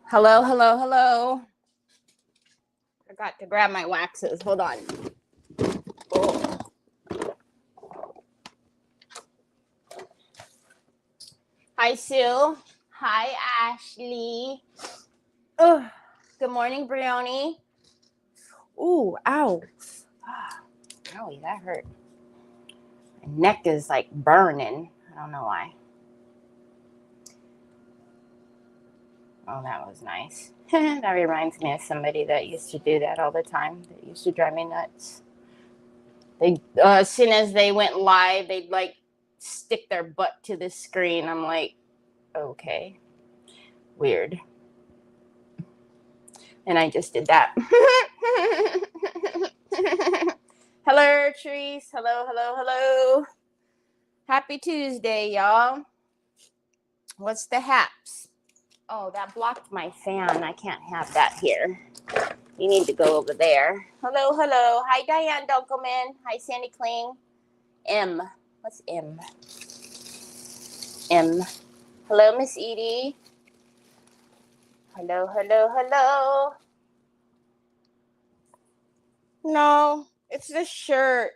Hello, hello, hello. Forgot to grab my waxes. Hold on. Oh. Hi, Sue. Hi, Ashley. Ugh. Good morning, Brioni. Ooh, ow. Owie, that hurt. My neck is like burning. I don't know why. Oh, that was nice. That reminds me of somebody that used to do that all the time. That used to drive me nuts. They as soon as they went live, they'd like stick their butt to the screen. I'm like, okay, weird. And I just did that. Hello, Trees. Hello, hello, hello. Happy Tuesday, y'all. What's the haps? Oh, that blocked my fan. I can't have that here. You need to go over there. Hello, hello. Hi, Diane Dunkelman. Hi, Sandy Kling. M. What's M? M. Hello, Miss Edie. Hello, hello, hello. No, it's the shirt.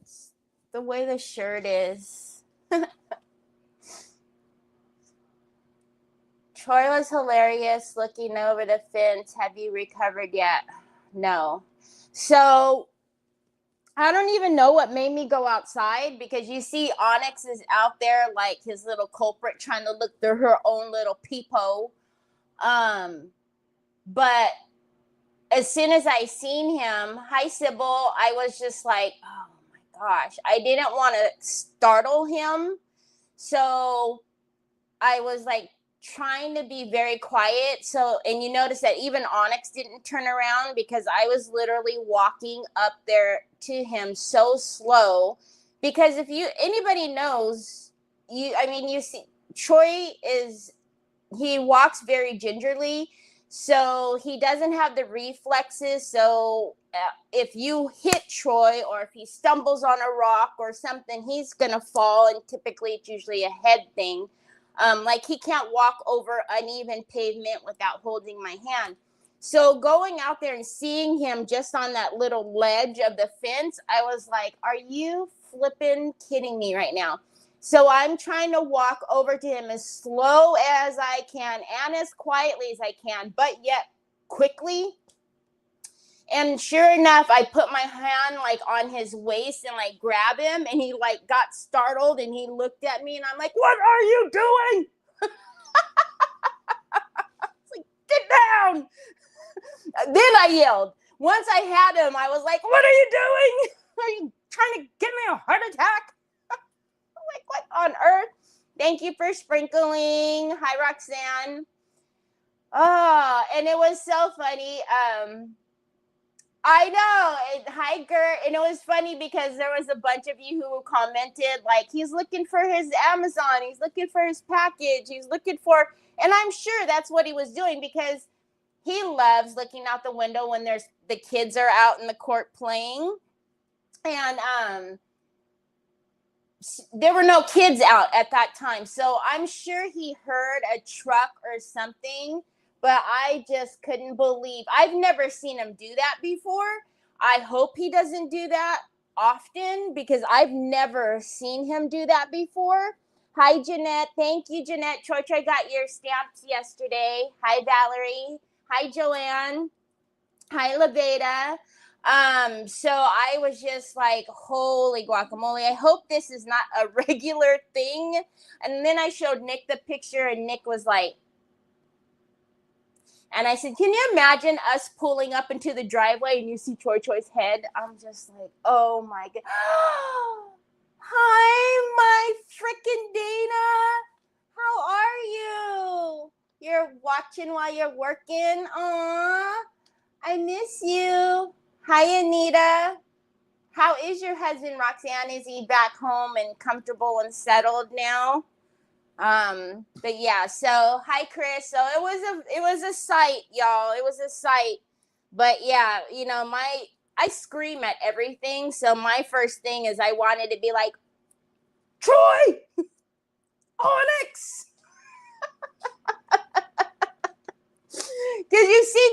It's the way the shirt is. Troy was hilarious looking over the fence. Have you recovered yet? No. So I don't even know what made me go outside, because you see Onyx is out there like his little culprit trying to look through her own little peephole. But as soon as I seen him, hi Sybil, I was just like, oh my gosh. I didn't want to startle him. So I was like trying to be very quiet. So, and you notice that even Onyx didn't turn around, because I was literally walking up there to him so slow. Because if anybody knows, you see, Troy he walks very gingerly. So he doesn't have the reflexes. So if you hit Troy, or if he stumbles on a rock or something, he's going to fall. And typically it's usually a head thing. Like he can't walk over uneven pavement without holding my hand. So going out there and seeing him just on that little ledge of the fence, I was like, are you flipping kidding me right now? So I'm trying to walk over to him as slow as I can and as quietly as I can, but yet quickly. And sure enough, I put my hand like on his waist and like grab him, and he like got startled and he looked at me, and I'm like, what are you doing? It's like, get down. Then I yelled. Once I had him, I was like, what are you doing? Are you trying to give me a heart attack? I'm like, what on earth? Thank you for sprinkling. Hi, Roxanne. Oh, and it was so funny. I know. Hi, Gert. And it was funny because there was a bunch of you who commented, like, he's looking for his Amazon. He's looking for his package. He's looking for, and I'm sure that's what he was doing, because he loves looking out the window when the kids are out in the court playing. And there were no kids out at that time. So I'm sure he heard a truck or something, but I just couldn't believe. I've never seen him do that before. I hope he doesn't do that often, because I've never seen him do that before. Hi, Jeanette. Thank you, Jeanette. Troy got your stamps yesterday. Hi, Valerie. Hi, Joanne. Hi, Leveda. So I was just like, holy guacamole. I hope this is not a regular thing. And then I showed Nick the picture, and Nick was like, and I said, can you imagine us pulling up into the driveway and you see Choi's head? I'm just like, oh my God. Hi, my freaking Dana. How are you? You're watching while you're working? Aw, I miss you. Hi, Anita. How is your husband, Roxanne? Is he back home and comfortable and settled now? But yeah, so hi, Chris. So it was a sight, y'all. It was a sight. But yeah, I scream at everything. So my first thing is I wanted to be like, Troy, Onyx.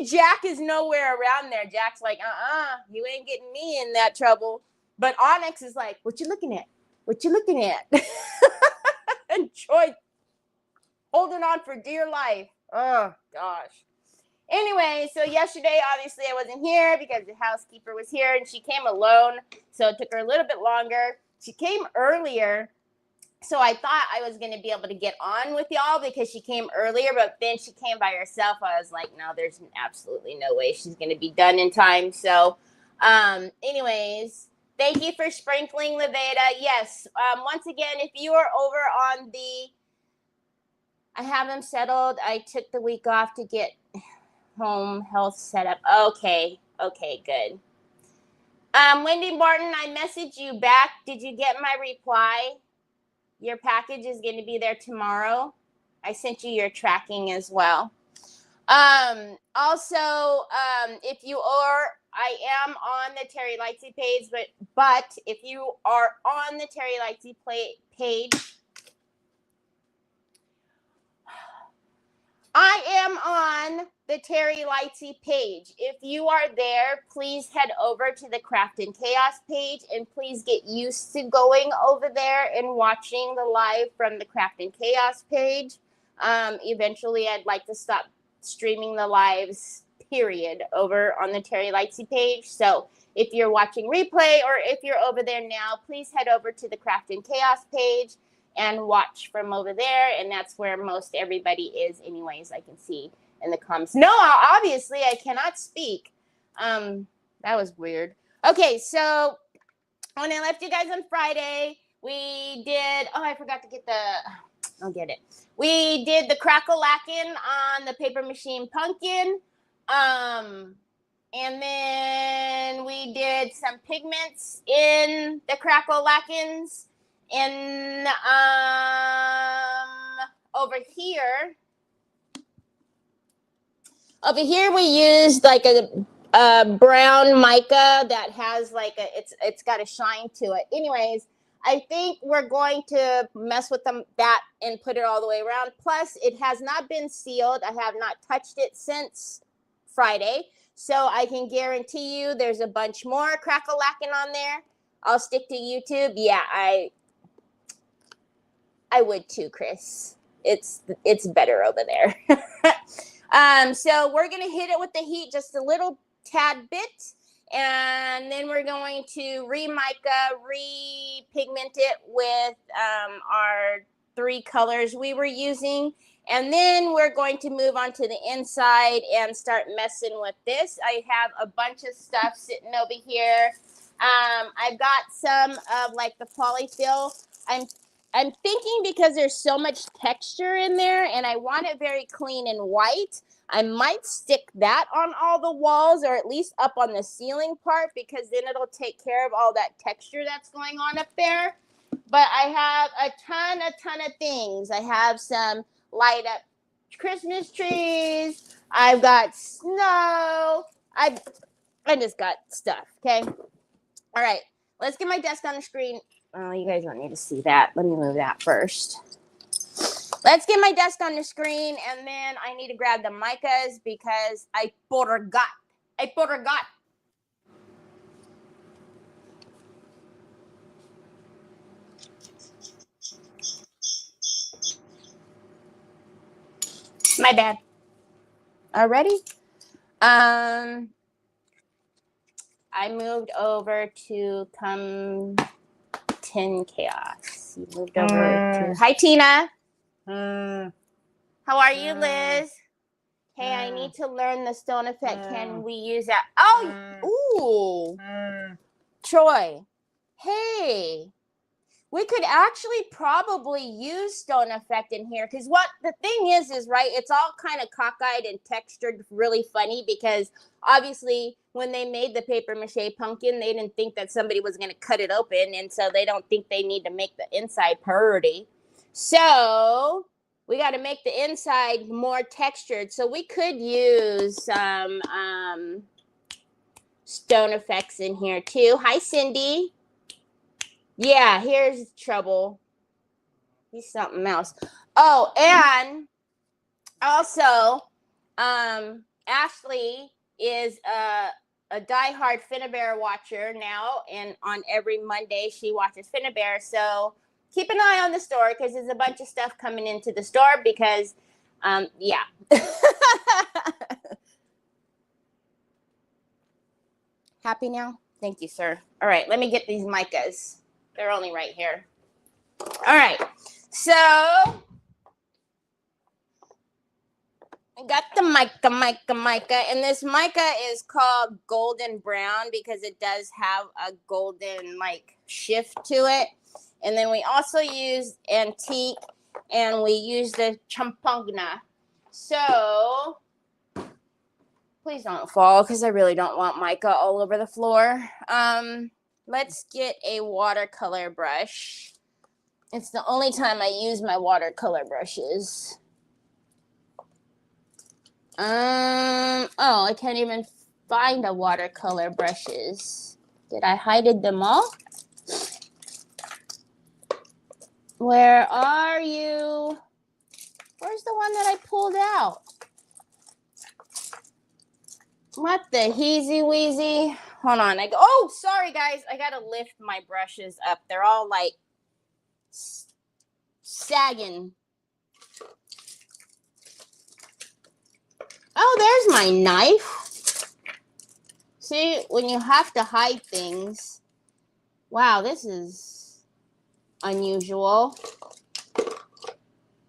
Jack is nowhere around there. Jack's like, you ain't getting me in that trouble. But Onyx is like, what you looking at? What you looking at? And Troy holding on for dear life. Oh, gosh. Anyway, so yesterday, obviously, I wasn't here because the housekeeper was here, and she came alone, so it took her a little bit longer. She came earlier, so I thought I was going to be able to get on with y'all because she came earlier, but then she came by herself. I was like, no, there's absolutely no way she's going to be done in time. So, anyways, thank you for sprinkling, Leveda. Yes, once again, if you are over on I have them settled. I took the week off to get home health setup. Okay, good. Wendy Martin, I messaged you back. Did you get my reply? Your package is going to be there tomorrow. I sent you your tracking as well. Also, if you are, I am on the Terry Lightsey page, but if you are on the Terry Lightsey page, I am on the Terry Lightsey page. If you are there, please head over to the Craft and Chaos page and please get used to going over there and watching the live from the Craft and Chaos page. Eventually, I'd like to stop streaming the lives, period, over on the Terry Lightsey page. So if you're watching replay or if you're over there now, please head over to the Craft and Chaos page and watch from over there, and that's where most everybody is anyways. I can see in the comments. No, obviously I cannot speak. That was weird. Okay, so when I left you guys on Friday, we did, I forgot to get I'll get it. We did the crackle-lacking on the paper machine pumpkin. And then we did some pigments in the crackle-lackings. And over here we used like a brown mica that has like it's got a shine to it. Anyways, I think we're going to mess with that and put it all the way around. Plus, it has not been sealed. I have not touched it since Friday, so I can guarantee you there's a bunch more crackle-lacking on there. I'll stick to YouTube. Yeah, I would too, Chris. It's better over there. So we're going to hit it with the heat just a little tad bit. And then we're going to re-mica, re-pigment it with our 3 colors we were using. And then we're going to move on to the inside and start messing with this. I have a bunch of stuff sitting over here. I've got some of like the polyfill. I'm thinking because there's so much texture in there and I want it very clean and white, I might stick that on all the walls or at least up on the ceiling part because then it'll take care of all that texture that's going on up there. But I have a ton of things. I have some light up Christmas trees. I've got snow. I just got stuff, okay? All right, let's get my desk on the screen. Oh, you guys don't need to see that. Let me move that first. Let's get my desk on the screen, and then I need to grab the micas because I forgot. My bad. Already? I moved over to come 10 Chaos. You moved over to... Hi, Tina. How are you, Liz? Hey, I need to learn the stone effect. Can we use that? Oh, ooh. Troy. Hey. We could actually probably use stone effect in here because what the thing is right, it's all kind of cockeyed and textured really funny because obviously when they made the paper mache pumpkin, they didn't think that somebody was going to cut it open, and so they don't think they need to make the inside pretty. So we got to make the inside more textured. So we could use some stone effects in here too. Hi, Cindy. Yeah, here's trouble. He's something else. Oh, and also, Ashley is a diehard Finnabair watcher now, and on every Monday she watches Finnabair. So keep an eye on the store because there's a bunch of stuff coming into the store because, yeah. Happy now? Thank you, sir. All right, let me get these micas. They're only right here. All right, so I got the mica, and this mica is called golden brown because it does have a golden like shift to it. And then we also use antique, and we use the champagna. So please don't fall because I really don't want mica all over the floor. Let's get a watercolor brush. It's the only time I use my watercolor brushes. Oh, I can't even find the watercolor brushes. Did I hide them all? Where are you? Where's the one that I pulled out? What the heezy weezy? Hold on. Oh, sorry guys. I gotta lift my brushes up. They're all like sagging. Oh, there's my knife. See, when you have to hide things. Wow, this is unusual.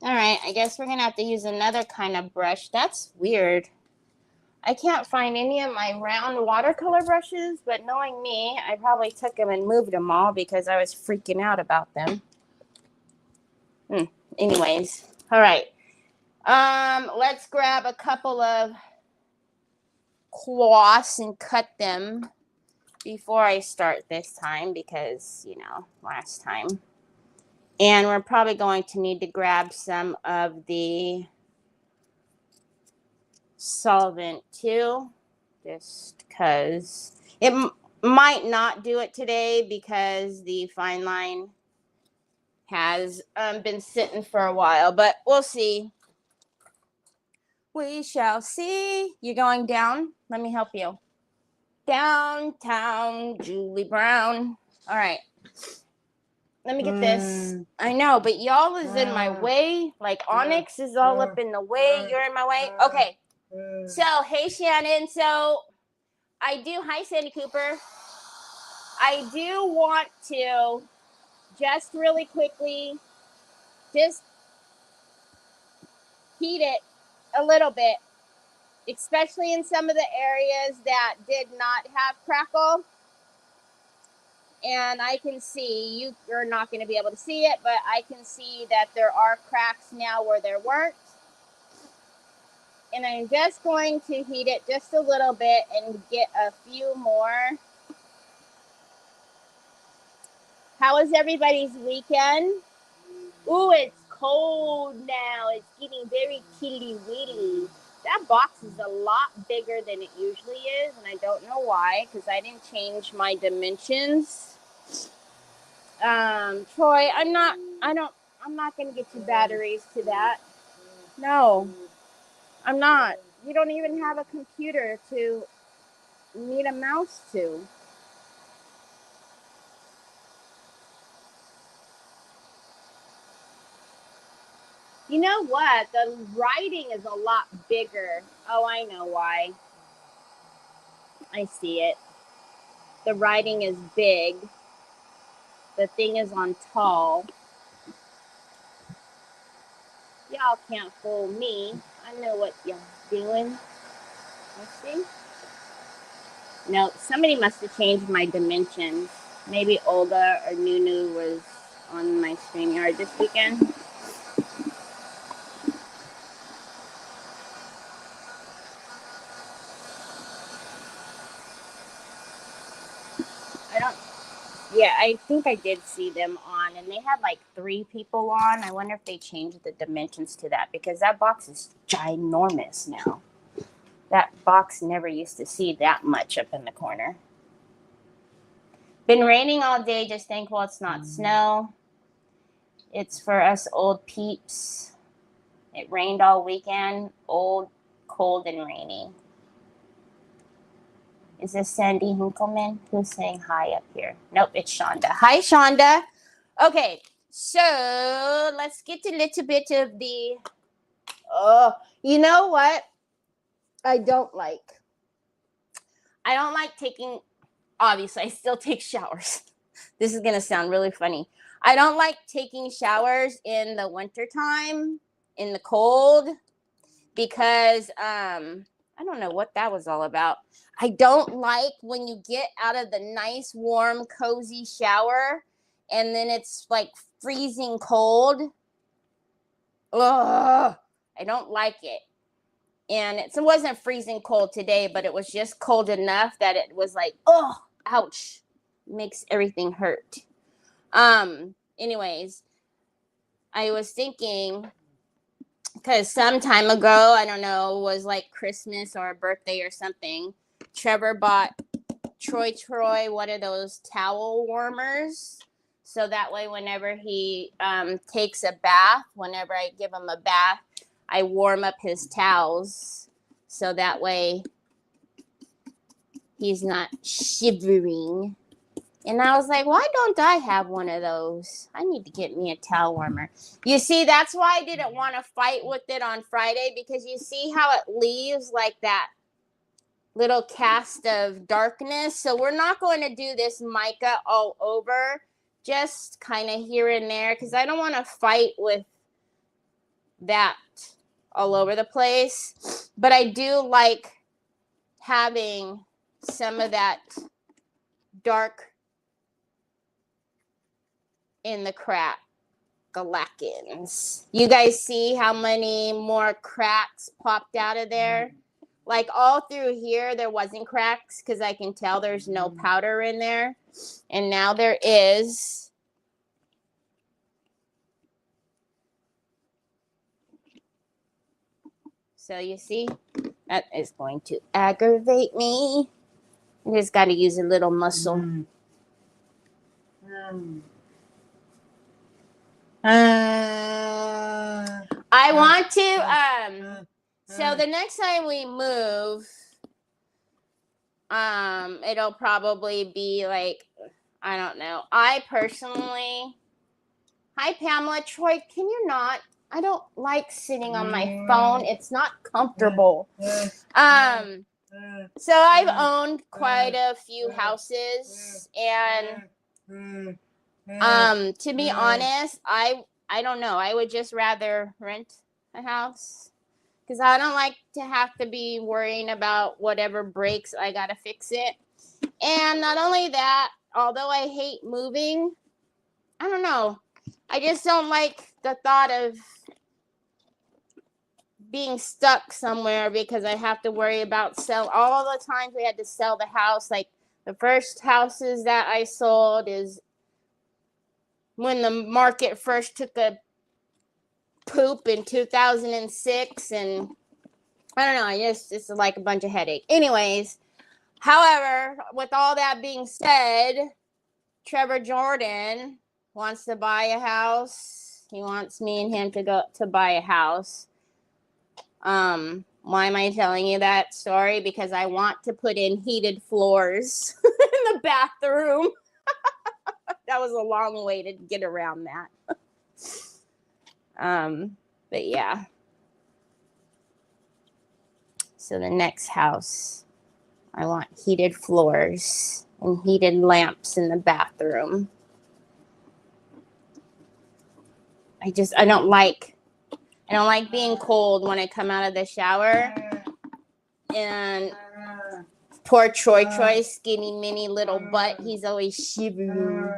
All right, I guess we're gonna have to use another kind of brush. That's weird. I can't find any of my round watercolor brushes, but knowing me, I probably took them and moved them all because I was freaking out about them. Anyways, all right. Let's grab a couple of cloths and cut them before I start this time because, you know, last time. And we're probably going to need to grab some of the solvent too, just because it might not do it today because the fine line has been sitting for a while, but we'll see. We shall see. You're going down? Let me help you. Downtown Julie Brown. All right. Let me get this. I know, but y'all is in my way. Like Onyx is all up in the way. You're in my way. Okay. So, hey, Shannon. So, hi, Sandy Cooper. I do want to just really quickly just heat it a little bit, especially in some of the areas that did not have crackle. And I can see, you're not going to be able to see it, but I can see that there are cracks now where there weren't. And I'm just going to heat it just a little bit and get a few more. How was everybody's weekend? Ooh, it's cold now. It's getting very kitty witty. That box is a lot bigger than it usually is, and I don't know why, because I didn't change my dimensions. Troy, I'm not gonna get you batteries to that. No, I'm not. You don't even have a computer to need a mouse to. You know what? The writing is a lot bigger. Oh, I know why. I see it. The writing is big. The thing is on tall. Y'all can't fool me. I know what y'all doing. Let's see. No, somebody must have changed my dimensions. Maybe Olga or Nunu was on my StreamYard this weekend. Yeah, I think I did see them on, and they had like 3 people on. I wonder if they changed the dimensions to that because that box is ginormous now. That box never used to see that much up in the corner. Been raining all day, just thankful it's not snow. It's for us old peeps. It rained all weekend, old, cold, and rainy. Is this Sandy Hinkleman? Who's saying hi up here? Nope, it's Shonda. Hi, Shonda. Okay, so let's get a little bit of the... Oh, you know what? I don't like taking... Obviously, I still take showers. This is going to sound really funny. I don't like taking showers in the wintertime, in the cold, because I don't know what that was all about. I don't like when you get out of the nice, warm, cozy shower and then it's like freezing cold. Ugh, I don't like it. And it wasn't freezing cold today, but it was just cold enough that it was like, oh, ouch, makes everything hurt. Anyways, I was thinking, because some time ago, I don't know, it was like Christmas or a birthday or something, Trevor bought Troy one of those towel warmers. So that way, whenever he takes a bath, whenever I give him a bath, I warm up his towels. So that way, he's not shivering. And I was like, why don't I have one of those? I need to get me a towel warmer. You see, that's why I didn't want to fight with it on Friday, because you see how it leaves like that little cast of darkness. So we're not going to do this mica all over, just kind of here and there, because I don't want to fight with that all over the place. But I do like having some of that dark in the crack galactins. You guys see how many more cracks popped out of there? Like all through here, there wasn't cracks because I can tell there's no powder in there. And now there is. So you see, that is going to aggravate me. I just got to use a little muscle. I want to, so the next time we move, it'll probably be like, I don't know. I personally, hi Pamela, Troy, can you not? I don't like sitting on my phone. It's not comfortable. So I've owned quite a few houses, and to be honest, I don't know. I would just rather rent a house, because I don't like to have to be worrying about whatever breaks. I gotta fix it. And not only that, although I hate moving, I don't know. I just don't like the thought of being stuck somewhere, because I have to worry about all the times we had to sell the house. Like the first houses that I sold is when the market first took a poop in 2006, and I don't know, it's like a bunch of headache. Anyways, however, with all that being said, Trevor Jordan wants to buy a house. He wants me and him to go to buy a house. Why am I telling you that story? Because I want to put in heated floors in the bathroom. That was a long way to get around that. But yeah. So the next house, I want heated floors and heated lamps in the bathroom. I don't like being cold when I come out of the shower. And poor Troy's skinny mini little butt, he's always shivering.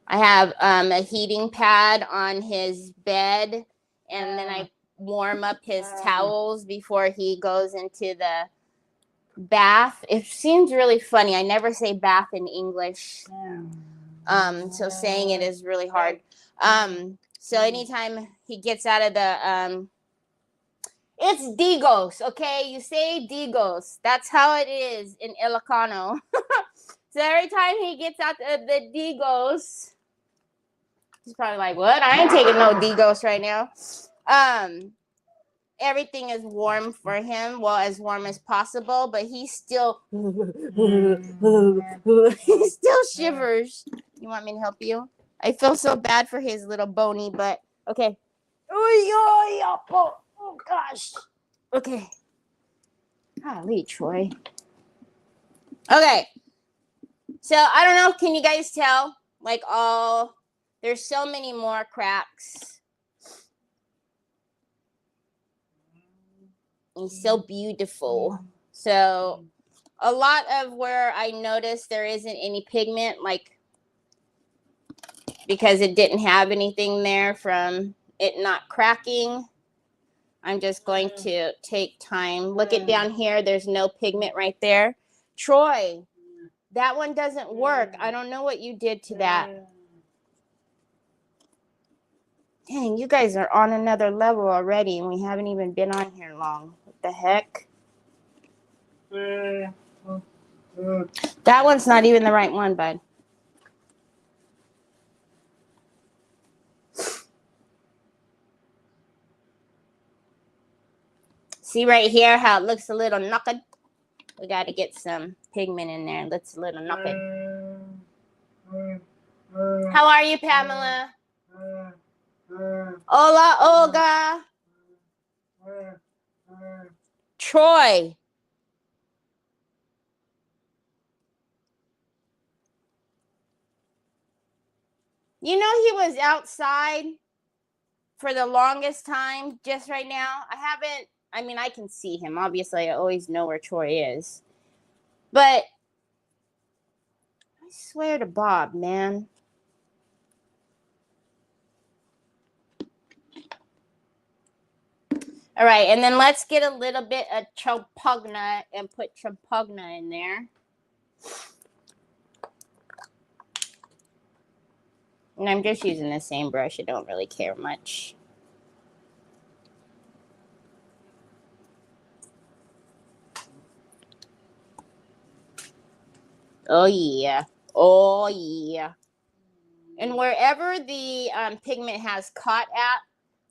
I have a heating pad on his bed, and then I warm up his towels before he goes into the bath. It seems really funny. I never say bath in English. So saying it is really hard. So anytime he gets out of the it's Digos, okay? You say Digos. That's how it is in Ilocano. So every time he gets out of the Digos, he's probably like, what? I ain't taking no Digos right now. everything is warm for him, well, as warm as possible, but he still he still shivers. You want me to help you? I feel so bad for his little bony, but okay. Oh gosh. Okay. Golly, Troy. Okay. So I don't know. Can you guys tell? Like there's so many more cracks. He's so beautiful. So a lot of where I noticed there isn't any pigment, like because it didn't have anything there from it not cracking. I'm just going to take time. Look at down here. There's no pigment right there. Troy, that one doesn't work. I don't know what you did to that. Dang, you guys are on another level already, and we haven't even been on here long. What the heck? That one's not even the right one, bud. See right here how it looks a little knuckled? We got to get some pigment in there. It looks a little knuckled. How are you, Pamela? Hola, Olga. Troy. You know he was outside for the longest time just right now. I can see him. Obviously, I always know where Troy is. But I swear to Bob, man. All right, and then let's get a little bit of champagna and put champagna in there. And I'm just using the same brush. I don't really care much. Oh, yeah. Oh, yeah. And wherever the pigment has caught at,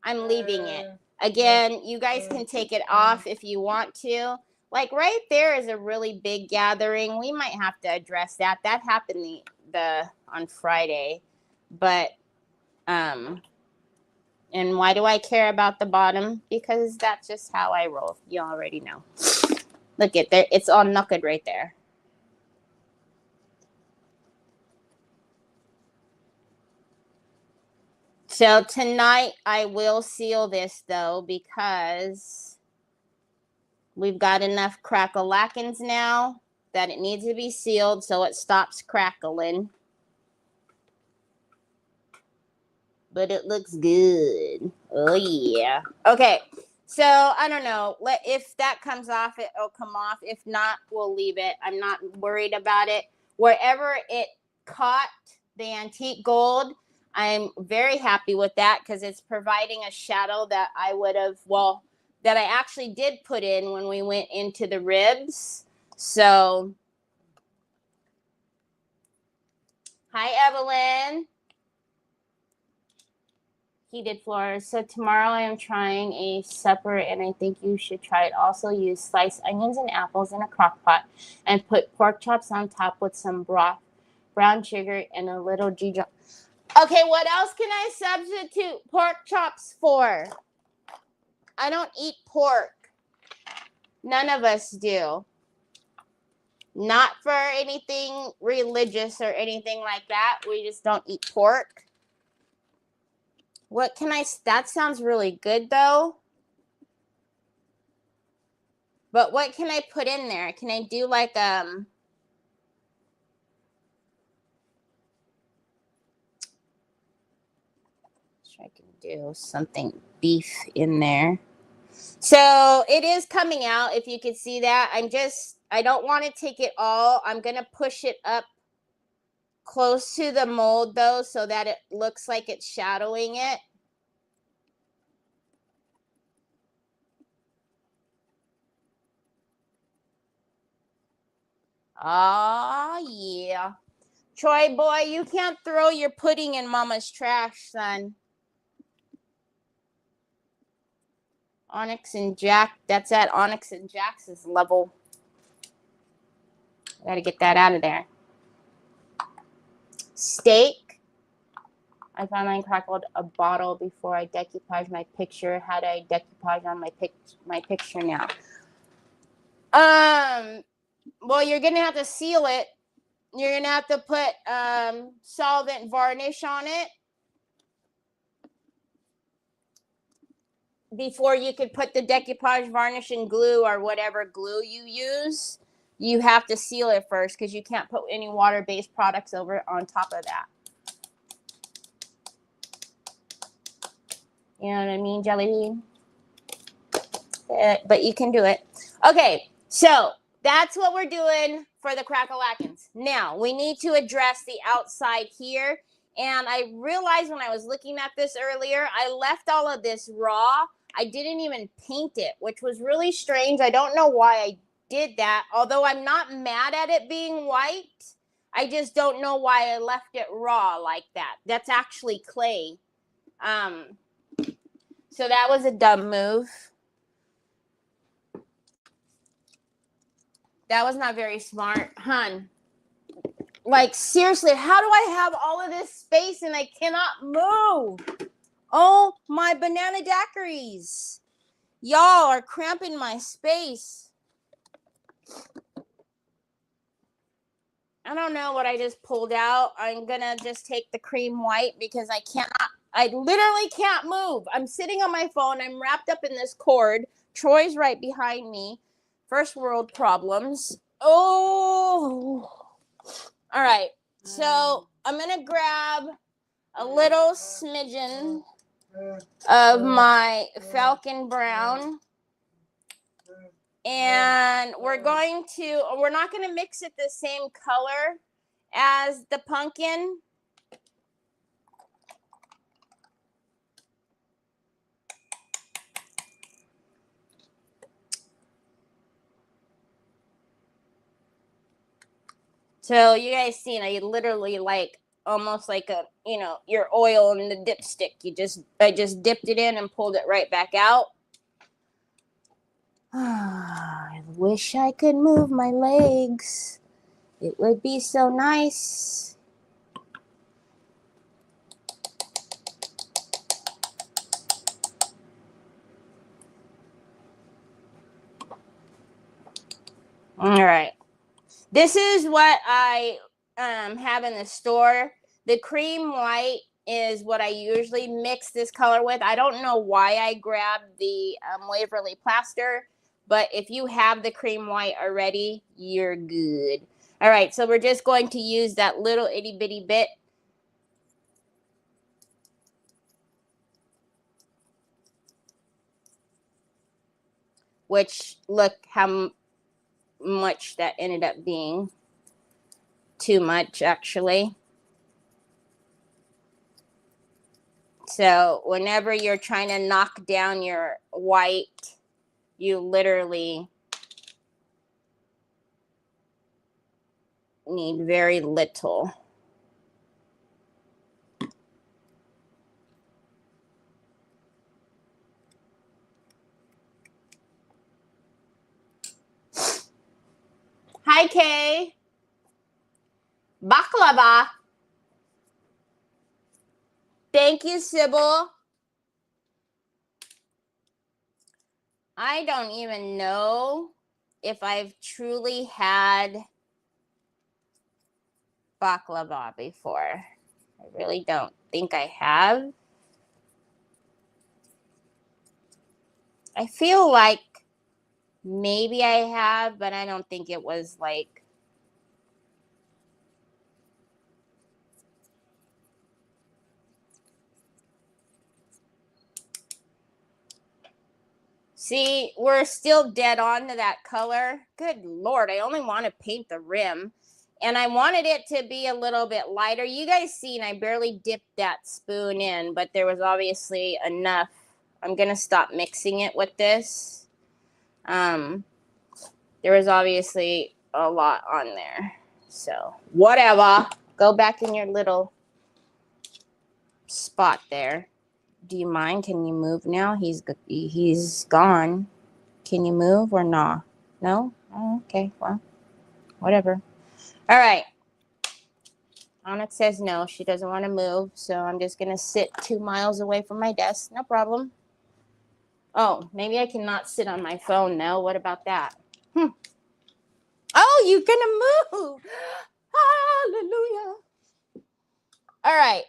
I'm leaving it. Again, you guys can take it off if you want to. Like right there is a really big gathering. We might have to address that. That happened on Friday. But, and why do I care about the bottom? Because that's just how I roll. You already know. Look at there. It's all knuckled right there. So tonight I will seal this though because we've got enough crackle-lackins now that it needs to be sealed so it stops crackling. But it looks good. Oh yeah. Okay. So I don't know. If that comes off, it'll come off. If not, we'll leave it. I'm not worried about it. Wherever it caught the antique gold, I'm very happy with that because it's providing a shadow that that I actually did put in when we went into the ribs. So, hi, Evelyn. Heated floors. So tomorrow I am trying a supper and I think you should try it. Also use sliced onions and apples in a crock pot and put pork chops on top with some broth, brown sugar, and a little ginger. Okay, what else can I substitute pork chops for? I don't eat pork. None of us do. Not for anything religious or anything like that. We just don't eat pork. That sounds really good though. But what can I put in there? Can I do like, I can do something beef in there. So it is coming out, if you could see that. I don't want to take it all. I'm going to push it up close to the mold though, so that it looks like it's shadowing it. Oh, yeah. Troy boy, you can't throw your pudding in mama's trash, son. Onyx and Jack. That's at Onyx and Jax's level. I gotta get that out of there. Steak. I finally crackled a bottle before I decoupage my picture. How do I decoupage on my picture now? Well, you're gonna have to seal it. You're gonna have to put solvent varnish on it before you could put the decoupage varnish and glue or whatever glue you use. You have to seal it first because you can't put any water-based products over on top of that. You know what I mean, Jelly Bean? But you can do it. Okay, so that's what we're doing for the crackalackins. Now, we need to address the outside here. And I realized when I was looking at this earlier, I left all of this raw. I didn't even paint it, which was really strange. I don't know why I did that. Although I'm not mad at it being white, I just don't know why I left it raw like that. That's actually clay. So that was a dumb move. That was not very smart, hun. Like, seriously, how do I have all of this space and I cannot move? Oh, my banana daiquiris. Y'all are cramping my space. I don't know what I just pulled out. I'm going to just take the cream white because I literally can't move. I'm sitting on my phone. I'm wrapped up in this cord. Troy's right behind me. First world problems. Oh. All right. So I'm going to grab a little smidgen of my Falcon Brown. And we're not going to mix it the same color as the pumpkin. So you guys seen, I literally almost like your oil in the dipstick. I just dipped it in and pulled it right back out. I wish I could move my legs. It would be so nice. All right. This is what I have in the store. The cream white is what I usually mix this color with. I don't know why I grabbed the Waverly Plaster, but if you have the cream white already, you're good. All right, so we're just going to use that little itty bitty bit. Which, look how much that ended up being. Too much, actually. So whenever you're trying to knock down your white, you literally need very little. Hi, Kay. Baklava. Thank you, Sybil. I don't even know if I've truly had baklava before. I really don't think I have. I feel like maybe I have, but I don't think it was like. See, we're still dead on to that color. Good Lord, I only want to paint the rim. And I wanted it to be a little bit lighter. You guys seen I barely dipped that spoon in, but there was obviously enough. I'm going to stop mixing it with this. There was obviously a lot on there. So, whatever. Go back in your little spot there. Do you mind? Can you move now? He's gone. Can you move or not? No? Oh, okay, well, whatever. All right. Onyx says no, she doesn't want to move, so I'm just going to sit 2 miles away from my desk. No problem. Oh, maybe I cannot sit on my phone now. What about that? Oh, you're going to move. Hallelujah. All right.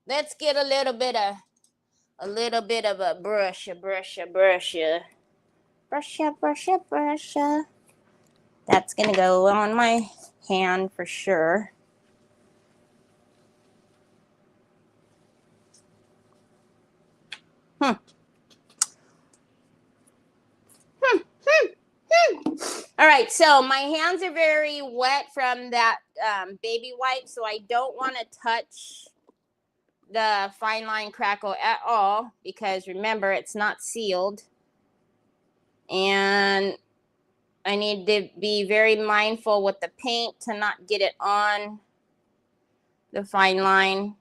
Let's get a little bit of a brush. That's going to go on my hand for sure. All right, so my hands are very wet from that baby wipe, so I don't want to touch the fine line crackle at all because remember, it's not sealed. And I need to be very mindful with the paint to not get it on the fine line.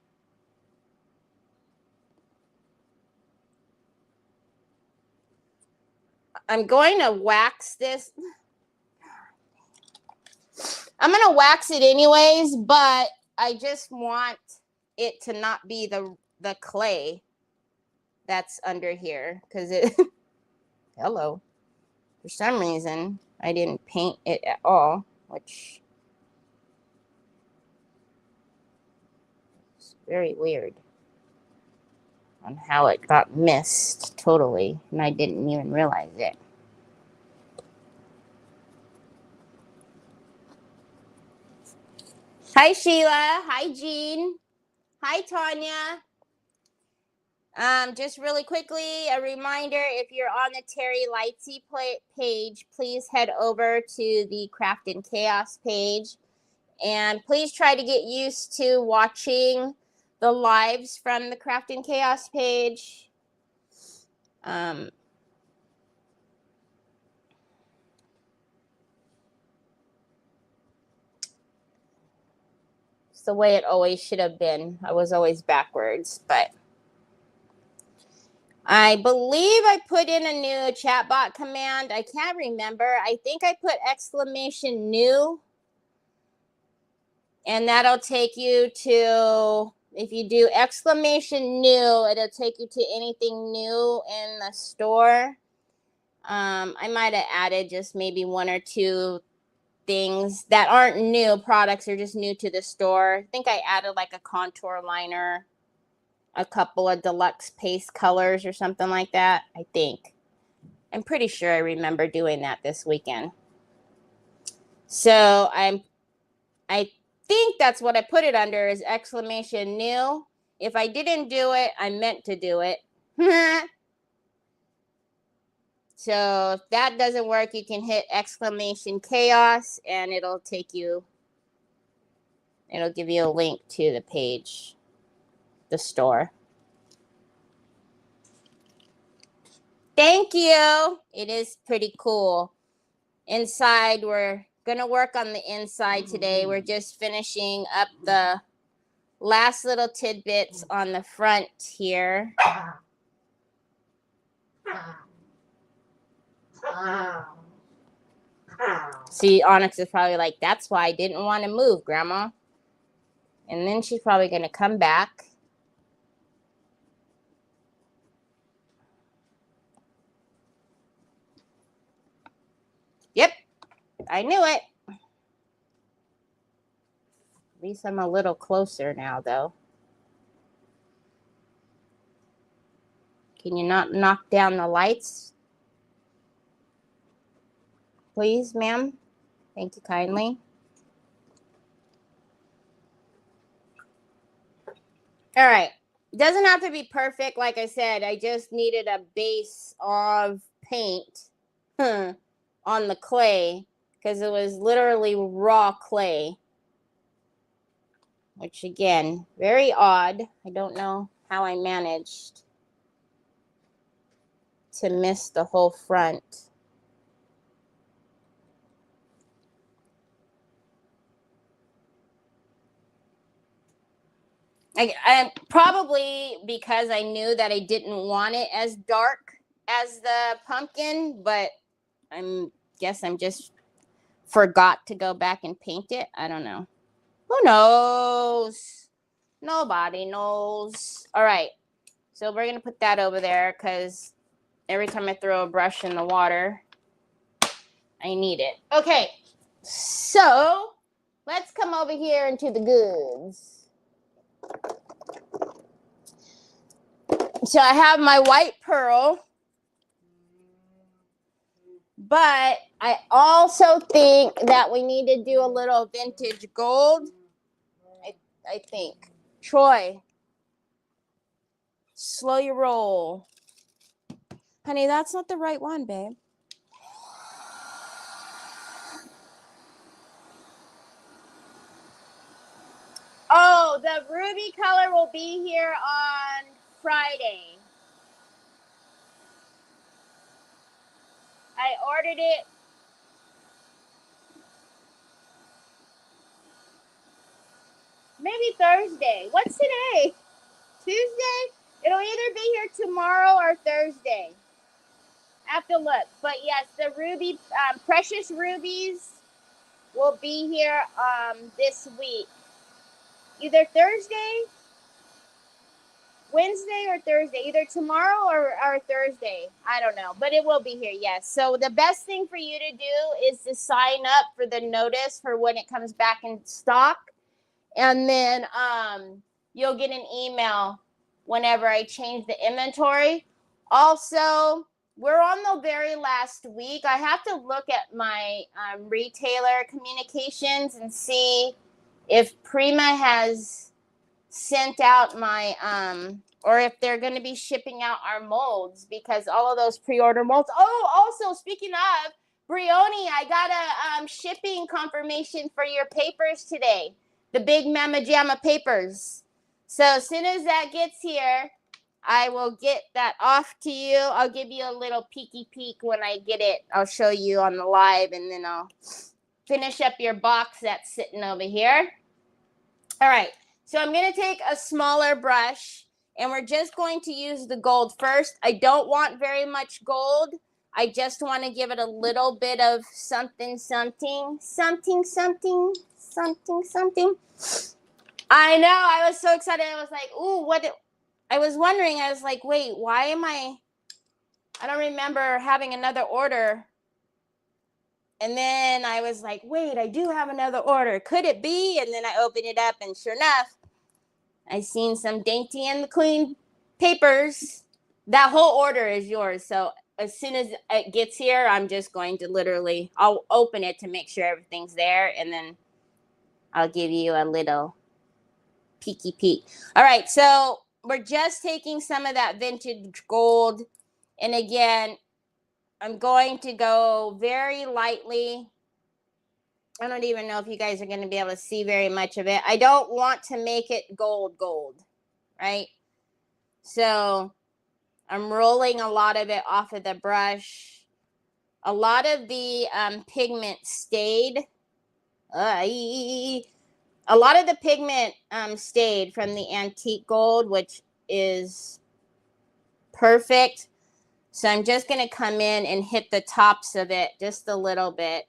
I'm going to wax this. I'm going to wax it anyways, but I just want it to not be the clay that's under here because it hello, for some reason I didn't paint it at all, which is very weird on how it got missed totally and I didn't even realize it. Hi Sheila, hi Jean, hi Tanya. Just really quickly, a reminder, if you're on the Terry Lightsey page, please head over to the Craft and Chaos page. And please try to get used to watching the lives from the Craft and Chaos page. It's the way it always should have been. I was always backwards, but I believe I put in a new chatbot command. I can't remember. I think I put exclamation new. And that'll take you to, if you do exclamation new, it'll take you to anything new in the store. I might have added just maybe 1 or 2 things that aren't new products, are just new to the store. I think I added like a contour liner, a couple of deluxe paste colors or something like that. I think. I'm pretty sure I remember doing that this weekend. So I think that's what I put it under, is exclamation new. If I didn't do it, I meant to do it. So if that doesn't work, you can hit exclamation chaos and it'll give you a link to the page, the store. Thank you. It is pretty cool. Inside, we're going to work on the inside today. We're just finishing up the last little tidbits on the front here. See, Onyx is probably like, that's why I didn't want to move, Grandma. And then she's probably going to come back. Yep, I knew it. At least I'm a little closer now, though. Can you not knock down the lights? Please, ma'am. Thank you kindly. All right. It doesn't have to be perfect. Like I said, I just needed a base of paint on the clay because it was literally raw clay. Which, again, very odd. I don't know how I managed to miss the whole front. I probably because I knew that I didn't want it as dark as the pumpkin, but I'm just forgot to go back and paint it. I don't know. Who knows? Nobody knows. All right. So we're going to put that over there because every time I throw a brush in the water, I need it. Okay. So let's come over here into the goods. So I have my white pearl, but I also think that we need to do a little vintage gold. I think. Troy, slow your roll. Honey, that's not the right one, babe. Oh, the ruby color will be here on Friday. I ordered it. Maybe Thursday. What's today? Tuesday? It'll either be here tomorrow or Thursday. I have to look. But yes, the ruby, precious rubies will be here this week. Either Thursday, Wednesday or Thursday, either tomorrow or Thursday. I don't know, but it will be here, yes. So the best thing for you to do is to sign up for the notice for when it comes back in stock. And then you'll get an email whenever I change the inventory. Also, we're on the very last week. I have to look at my retailer communications and see if Prima has sent out my or if they're going to be shipping out our molds, because all of those pre-order molds. Oh, also speaking of Brioni, I got a shipping confirmation for your papers today, the big Mama Jamma papers. So as soon as that gets here, I will get that off to you. I'll give you a little peeky peek when I get it. I'll show you on the live, and then I'll finish up your box that's sitting over here. All right. So I'm going to take a smaller brush, and we're just going to use the gold first. I don't want very much gold. I just want to give it a little bit of something, something, something, something, something, something. I know. I was so excited. I was like, ooh, I was wondering. I was like, wait, why am I don't remember having another order. And then I was like, wait, I do have another order. Could it be? And then I opened it up, and sure enough, I seen some Dainty and the Queen papers. That whole order is yours. So as soon as it gets here, I'm just going to I'll open it to make sure everything's there, and then I'll give you a little peeky peek. All right, so we're just taking some of that vintage gold. And again, I'm going to go very lightly. I don't even know if you guys are going to be able to see very much of it. I don't want to make it gold, right? So I'm rolling a lot of it off of the brush. A lot of the pigment stayed. A lot of the pigment stayed from the antique gold, which is perfect. So I'm just going to come in and hit the tops of it just a little bit.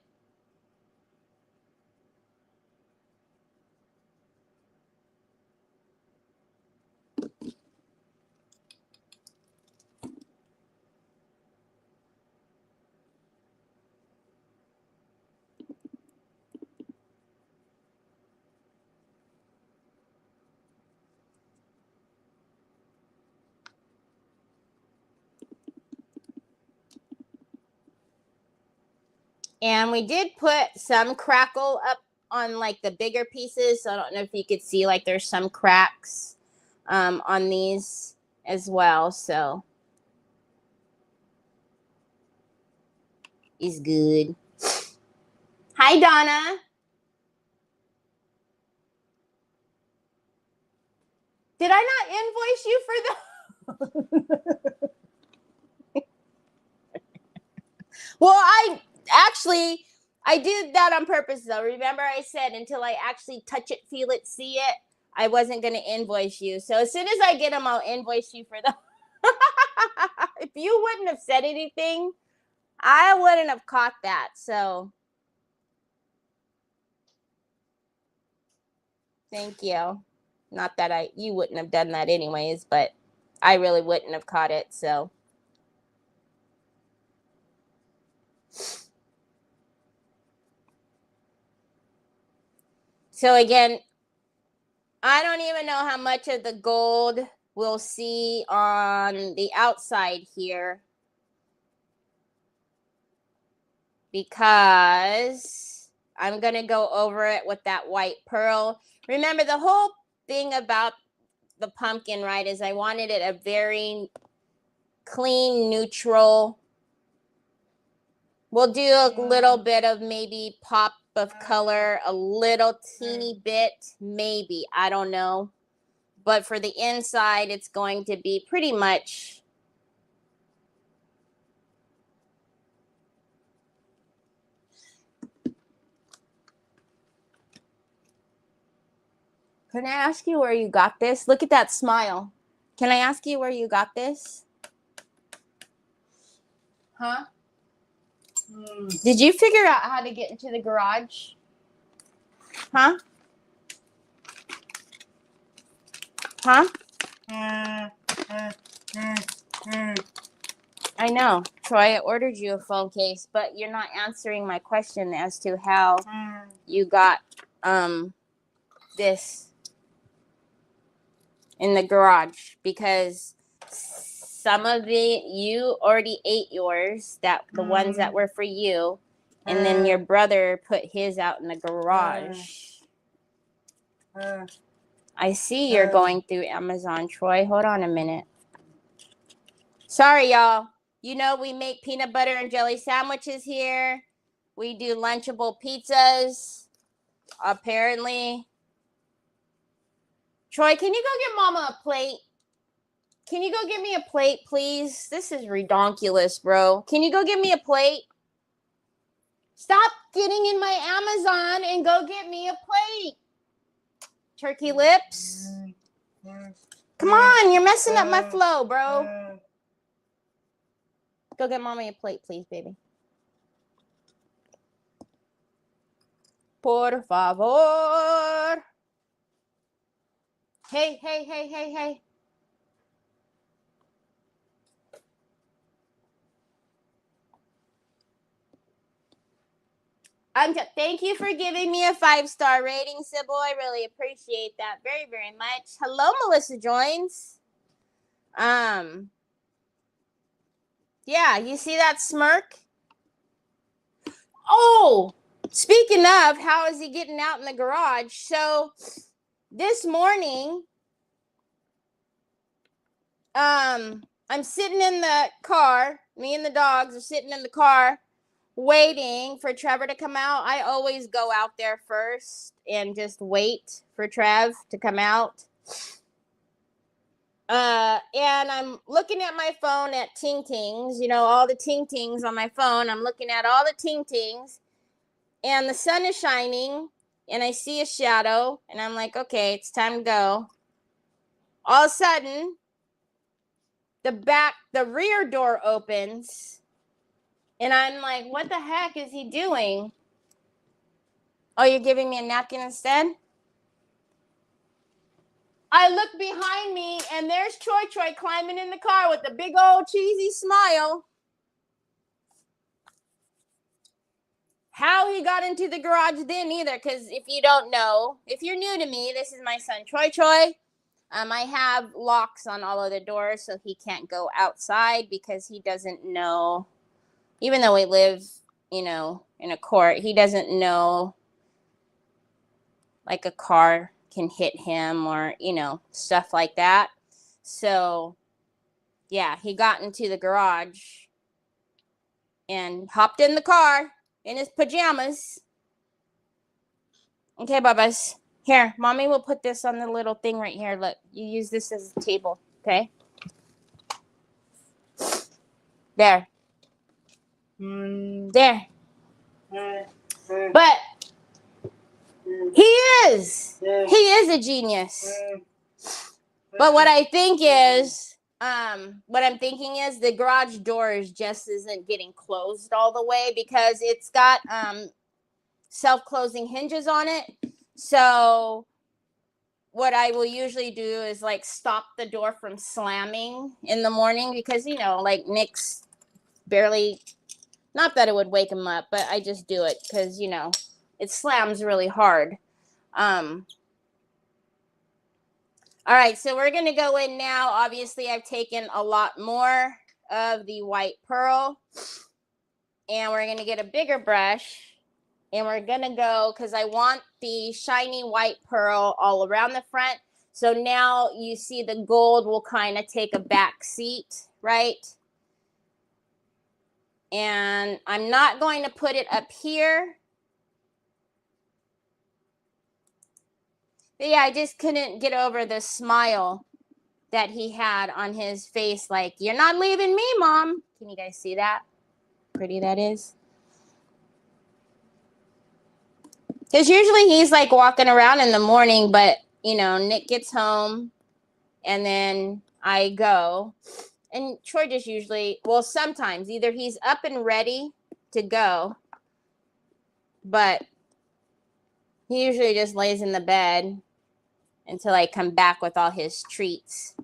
And we did put some crackle up on like the bigger pieces. So I don't know if you could see, like there's some cracks on these as well. So it's good. Hi, Donna. Did I not invoice you for the... Well, I did that on purpose, though. Remember I said until I actually touch it, feel it, see it, I wasn't going to invoice you. So as soon as I get them, I'll invoice you for them. If you wouldn't have said anything, I wouldn't have caught that. So thank you. Not that you wouldn't have done that anyways, but I really wouldn't have caught it. So again, I don't even know how much of the gold we'll see on the outside here, because I'm going to go over it with that white pearl. Remember, the whole thing about the pumpkin, right, is I wanted it a very clean, neutral. We'll do a little bit of maybe pop of color, a little teeny bit, maybe, I don't know. But for the inside, it's going to be pretty much Can I ask you where you got this? Look at that smile. Can I ask you where you got this? Huh? Did you figure out how to get into the garage? Huh? Huh? I know. Troy, I ordered you a phone case, but you're not answering my question as to how you got this in the garage, because some of you already ate yours, the ones that were for you, and then your brother put his out in the garage. I see you're going through Amazon, Troy. Hold on a minute. Sorry, y'all. You know we make peanut butter and jelly sandwiches here. We do Lunchable pizzas, apparently. Troy, can you go get Mama a plate? Can you go get me a plate, please? This is redonkulous, bro. Can you go get me a plate? Stop getting in my Amazon and go get me a plate. Turkey lips. Come on, you're messing up my flow, bro. Go get Mommy a plate, please, baby. Por favor. Hey, hey, hey, hey, hey. Thank you for giving me a 5-star rating, Sybil. I really appreciate that very, very much. Hello, Melissa Joins. Yeah, you see that smirk? Oh, speaking of, how is he getting out in the garage? So this morning, I'm sitting in the car. Me and the dogs are sitting in the car waiting for Trevor to come out. I always go out there first and just wait for Trev to come out. And I'm looking at my phone at Ting Tings, all the Ting Tings on my phone. I'm looking at all the Ting Tings, and the sun is shining, and I see a shadow, and I'm like, okay, it's time to go. All of a sudden, the rear door opens, and I'm like, what the heck is he doing? Oh, you're giving me a napkin instead? I look behind me, and there's Troy climbing in the car with a big old cheesy smile. How he got into the garage then either, because if you don't know, if you're new to me, this is my son Troy. I have locks on all of the doors, so he can't go outside because he doesn't know, even though we live, in a court, he doesn't know, like, a car can hit him or, stuff like that. So, yeah, he got into the garage and hopped in the car in his pajamas. Okay, Bubba's. Here, Mommy will put this on the little thing right here. Look, you use this as a table, okay? There. There. But he is a genius. But what I'm thinking is the garage doors just isn't getting closed all the way because it's got self-closing hinges on it. So what I will usually do is like stop the door from slamming in the morning because, you know, like Nick's barely, not that it would wake him up, but I just do it because, you know, it slams really hard. All right, so we're going to go in now. Obviously, I've taken a lot more of the white pearl, and we're going to get a bigger brush. And we're going to go, because I want the shiny white pearl all around the front. So now you see the gold will kind of take a back seat, right? And I'm not going to put it up here. But yeah, I just couldn't get over the smile that he had on his face. Like, you're not leaving me, Mom. Can you guys see that? Pretty that is. Because usually he's like walking around in the morning, but, you know, Nick gets home and then I go. And Troy just usually, well, sometimes either he's up and ready to go, but he usually just lays in the bed until I come back with all his treats.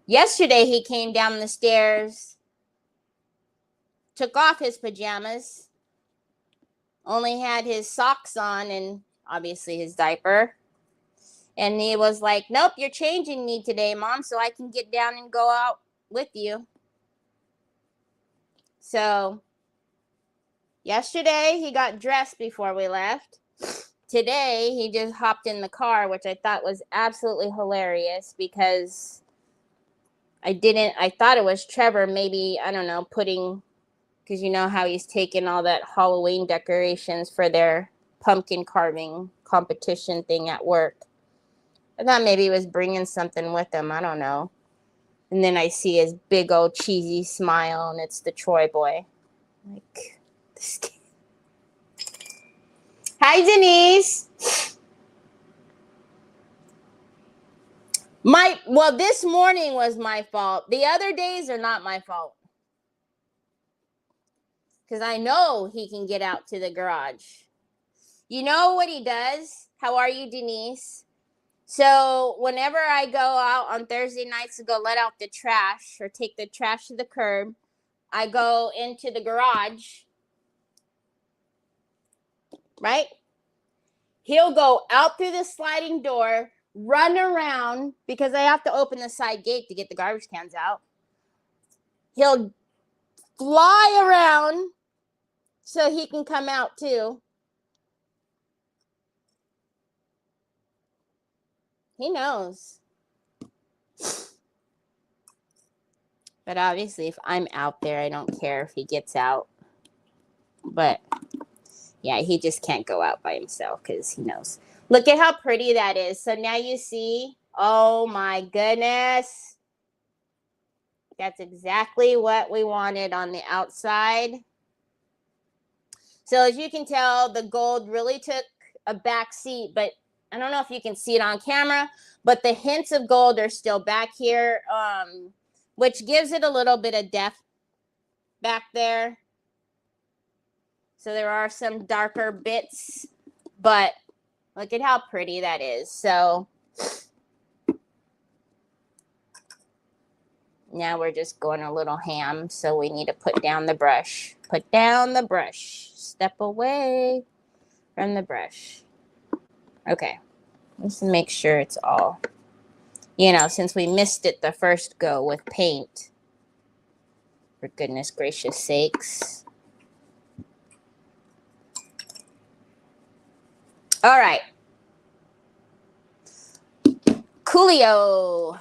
Yesterday he came down the stairs, took off his pajamas, only had his socks on and obviously his diaper. And he was like, nope, you're changing me today, Mom, so I can get down and go out with you. So yesterday he got dressed before we left. Today he just hopped in the car, which I thought was absolutely hilarious because I thought it was Trevor maybe, I don't know, putting, because you know how he's taken all that Halloween decorations for their pumpkin carving competition thing at work. I thought maybe he was bringing something with him. I don't know. And then I see his big old cheesy smile, and it's the Troy boy. Like, this kid. Hi, Denise. This morning was my fault. The other days are not my fault. Because I know he can get out to the garage. You know what he does? How are you, Denise? So whenever I go out on Thursday nights to go let out the trash or take the trash to the curb, I go into the garage, right? He'll go out through the sliding door, run around, because I have to open the side gate to get the garbage cans out. He'll fly around so he can come out too. He knows. But obviously, if I'm out there, I don't care if he gets out. But yeah, he just can't go out by himself because he knows. Look at how pretty that is. So now you see, oh my goodness. That's exactly what we wanted on the outside. So as you can tell, the gold really took a back seat, but I don't know if you can see it on camera, but the hints of gold are still back here, which gives it a little bit of depth back there. So there are some darker bits, but look at how pretty that is. So now we're just going a little ham. So we need to put down the brush. Put down the brush. Step away from the brush. Okay. Let's make sure it's all, you know, since we missed it the first go with paint. For goodness gracious sakes. All right. Coolio.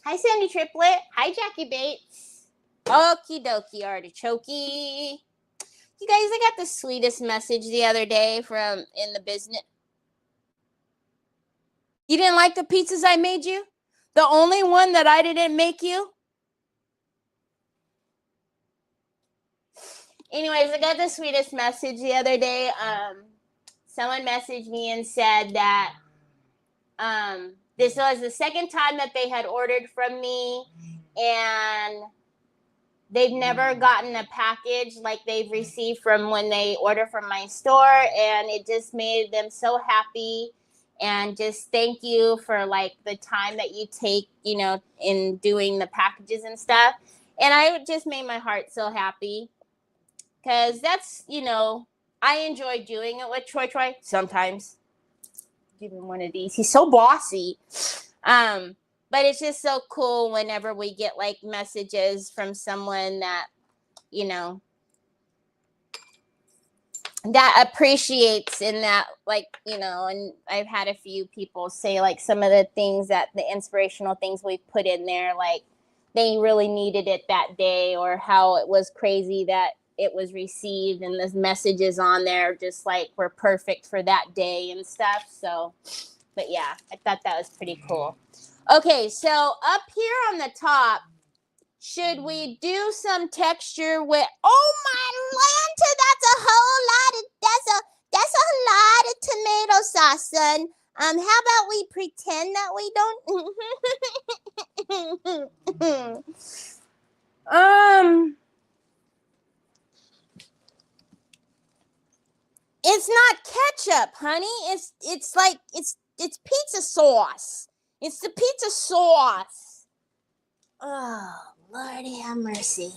Hi, Sandy Triplet. Hi, Jackie Bates. Okie dokie, artichokey. You guys, I got the sweetest message the other day from in the business. You didn't like the pizzas I made you? The only one that I didn't make you? Anyways, I got the sweetest message the other day. someone messaged me and said that this was the second time that they had ordered from me, and they've never gotten a package like they've received from when they order from my store, and it just made them so happy. And just thank you for like the time that you take, you know, in doing the packages and stuff. And I just made my heart so happy because that's, you know, I enjoy doing it with Troy sometimes. Give him one of these. He's so bossy. But it's just so cool whenever we get like messages from someone that, you know, that appreciates in that, like, you know, and I've had a few people say like some of the things that the inspirational things we put in there, like they really needed it that day, or how it was crazy that it was received, and the messages on there just like were perfect for that day and stuff. So, but yeah, I thought that was pretty cool. Okay, so up here on the top, should we do some texture with, oh my Lanta, that's a whole lot of, that's a lot of tomato sauce, son. How about we pretend that we don't? It's not ketchup, honey. It's like it's pizza sauce. It's the pizza sauce. Oh, Lordy have mercy.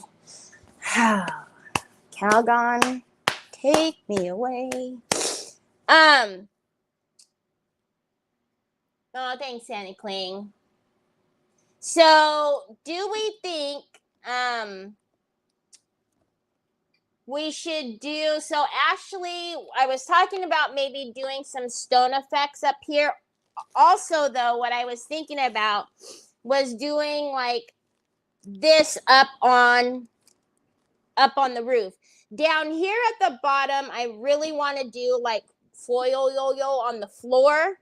Calgon, take me away. Oh, thanks, Santa Kling. So, do we think we should do, so Ashley, I was talking about maybe doing some stone effects up here. Also, though, what I was thinking about was doing like this up on the roof. Down here at the bottom, I really want to do like foil yo-yo on the floor.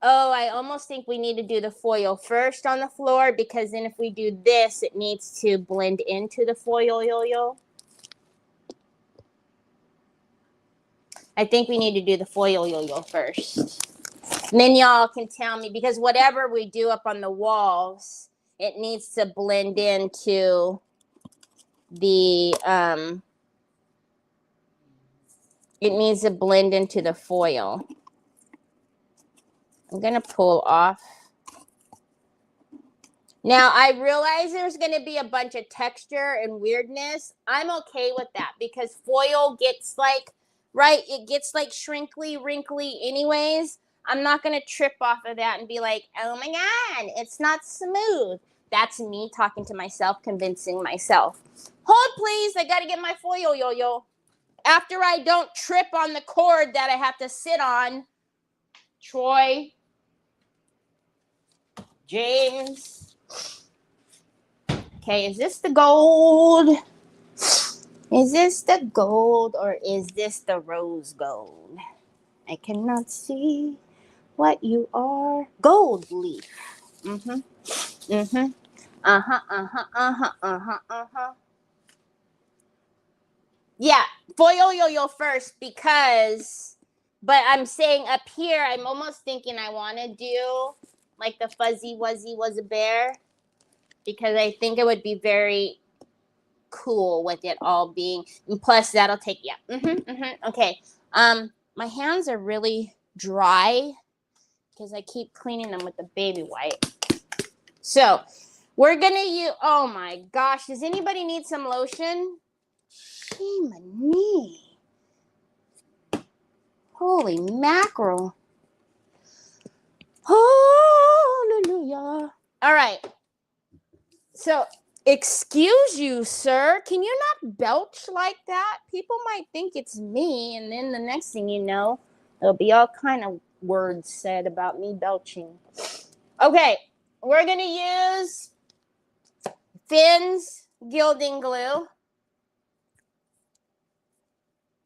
Oh, I almost think we need to do the foil first on the floor, because then if we do this, it needs to blend into the foil yo-yo. I think we need to do the foil yo-yo first. And then y'all can tell me, because whatever we do up on the walls, it needs to blend into the foil. I'm gonna pull off. Now I realize there's gonna be a bunch of texture and weirdness. I'm okay with that, because foil gets like, right, it gets like shrinkly, wrinkly anyways. I'm not gonna trip off of that and be like, oh my God, it's not smooth. That's me talking to myself, convincing myself. Hold please, I gotta get my foil yo-yo. After I don't trip on the cord that I have to sit on. Troy. James. Okay, is this the gold? Is this the gold, or is this the rose gold? I cannot see what you are. Gold leaf. Yeah, foil yo-yo first, because, but I'm saying up here, I'm almost thinking I want to do like the fuzzy wuzzy was a bear, because I think it would be very cool with it all being, and plus that'll take, yeah. Okay. My hands are really dry because I keep cleaning them with the baby wipe. So we're gonna use, oh my gosh, does anybody need some lotion? Shame on me. Holy mackerel. Hallelujah. All right. So, excuse you, sir. Can you not belch like that? People might think it's me, and then the next thing you know, there'll be all kind of words said about me belching. Okay, we're going to use Finn's Gilding Glue.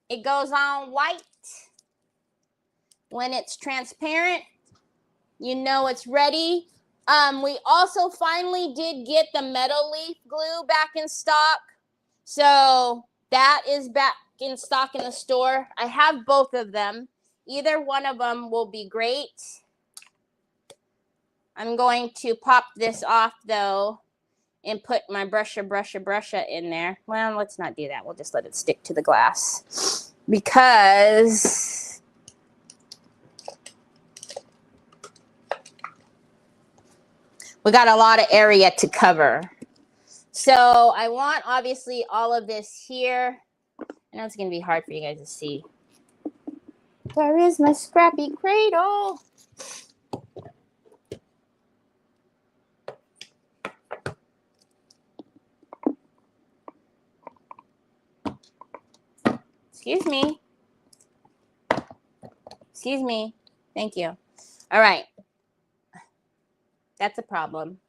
It goes on white. When it's transparent, you know it's ready. We also finally did get the metal leaf glue back in stock. So that is back in stock in the store. I have both of them. Either one of them will be great. I'm going to pop this off though and put my brusher in there. Well, let's not do that. We'll just let it stick to the glass because we got a lot of area to cover. So I want obviously all of this here. I know it's going to be hard for you guys to see. Where is my scrappy cradle? Excuse me. Excuse me. Thank you. All right. That's a problem.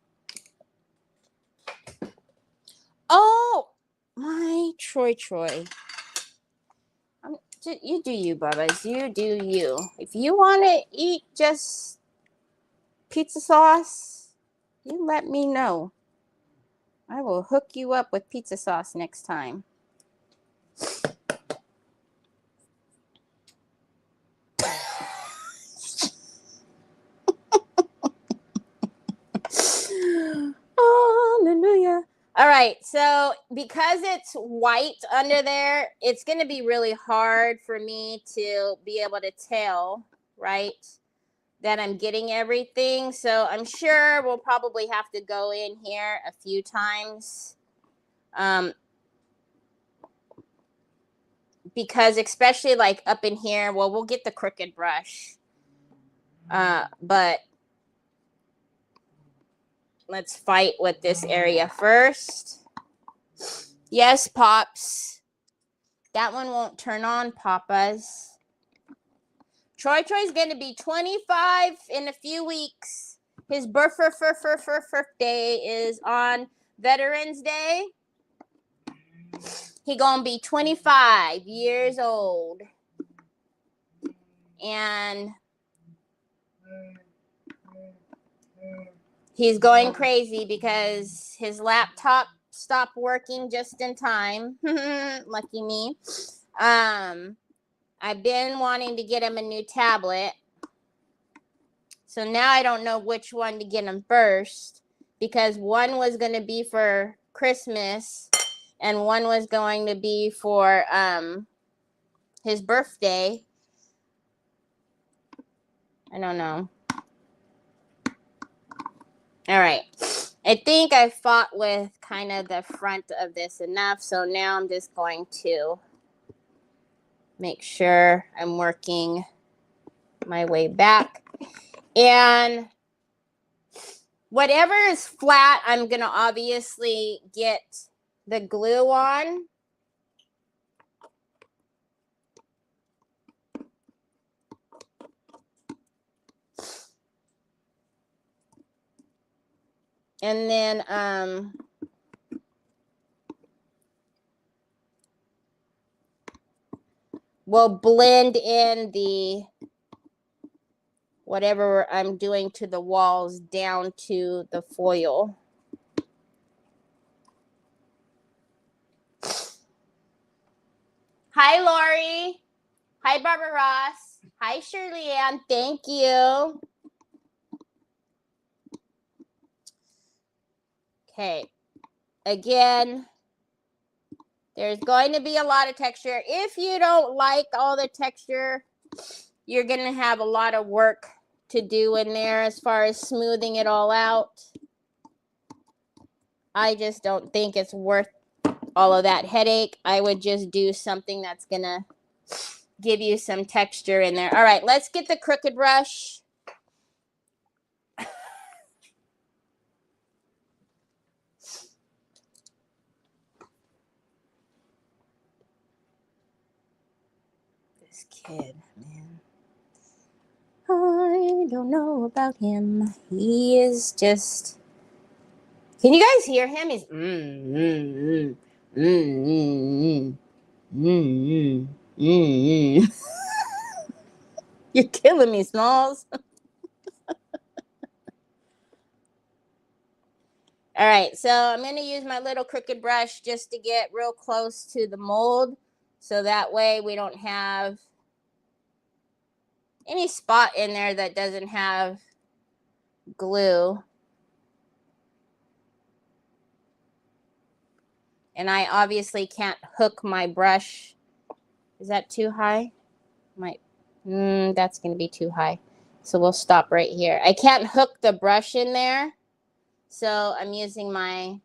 Oh, my Troy. You do you, Bubba's. You do you. If you want to eat just pizza sauce, you let me know. I will hook you up with pizza sauce next time. Hallelujah. All right, so because it's white under there, it's going to be really hard for me to be able to tell, right, that I'm getting everything. So I'm sure we'll probably have to go in here a few times. Because especially like up in here, well, we'll get the crooked brush. But let's fight with this area first. Yes, Pops. That one won't turn on, Papas. Troy's going to be 25 in a few weeks. His birthday is on Veterans Day. He gonna be 25 years old. And he's going crazy because his laptop stopped working just in time. Lucky me. I've been wanting to get him a new tablet. So now I don't know which one to get him first, because one was going to be for Christmas and one was going to be for his birthday. I don't know. All right. I think I fought with kind of the front of this enough. So now I'm just going to make sure I'm working my way back. And whatever is flat, I'm going to obviously get the glue on. And then we'll blend in the whatever I'm doing to the walls down to the foil. Hi, Lori. Hi, Barbara Ross. Hi, Shirley Ann. Thank you. Okay. Again, there's going to be a lot of texture. If you don't like all the texture, you're going to have a lot of work to do in there as far as smoothing it all out. I just don't think it's worth all of that headache. I would just do something that's going to give you some texture in there. All right, let's get the crooked brush. This kid, man. I don't know about him. He is just... Can you guys hear him? He's You're killing me, Smalls. All right, so I'm going to use my little crooked brush just to get real close to the mold, so that way we don't have any spot in there that doesn't have glue. And I obviously can't hook my brush. Is that too high? That's going to be too high. So we'll stop right here. I can't hook the brush in there. So I'm using my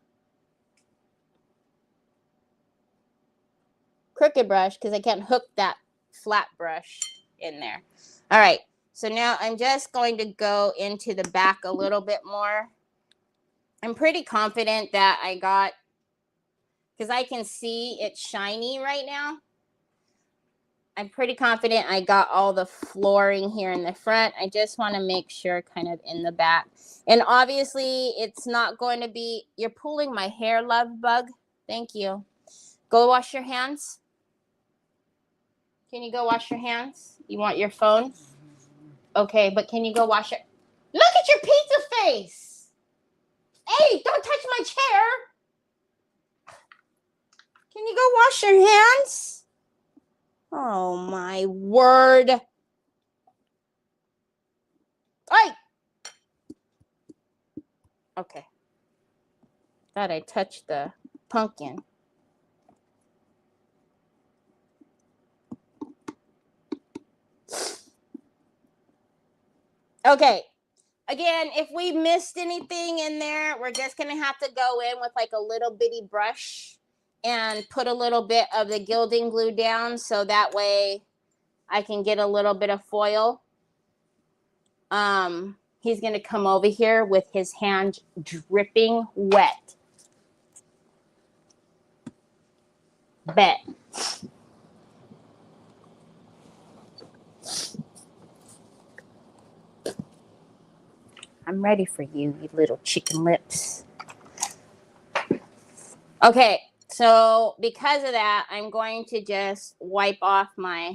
crooked brush because I can't hook that flat brush in there. All right. So now I'm just going to go into the back a little bit more. I'm pretty confident that I got, because I can see it's shiny right now. I'm pretty confident I got all the flooring here in the front. I just want to make sure kind of in the back. And obviously it's not going to be, you're pulling my hair, love bug. Thank you. Go wash your hands. Can you go wash your hands? You want your phone? Okay, but can you go wash it? Look at your pizza face. Hey, don't touch my chair. Can you go wash your hands? Oh my word. Hey. Okay. Thought I touched the pumpkin. Okay. Again, if we missed anything in there, we're just going to have to go in with like a little bitty brush and put a little bit of the gilding glue down so that way I can get a little bit of foil. He's going to come over here with his hand dripping wet. Bet. I'm ready for you, you little chicken lips. Okay, so because of that, I'm going to just wipe off my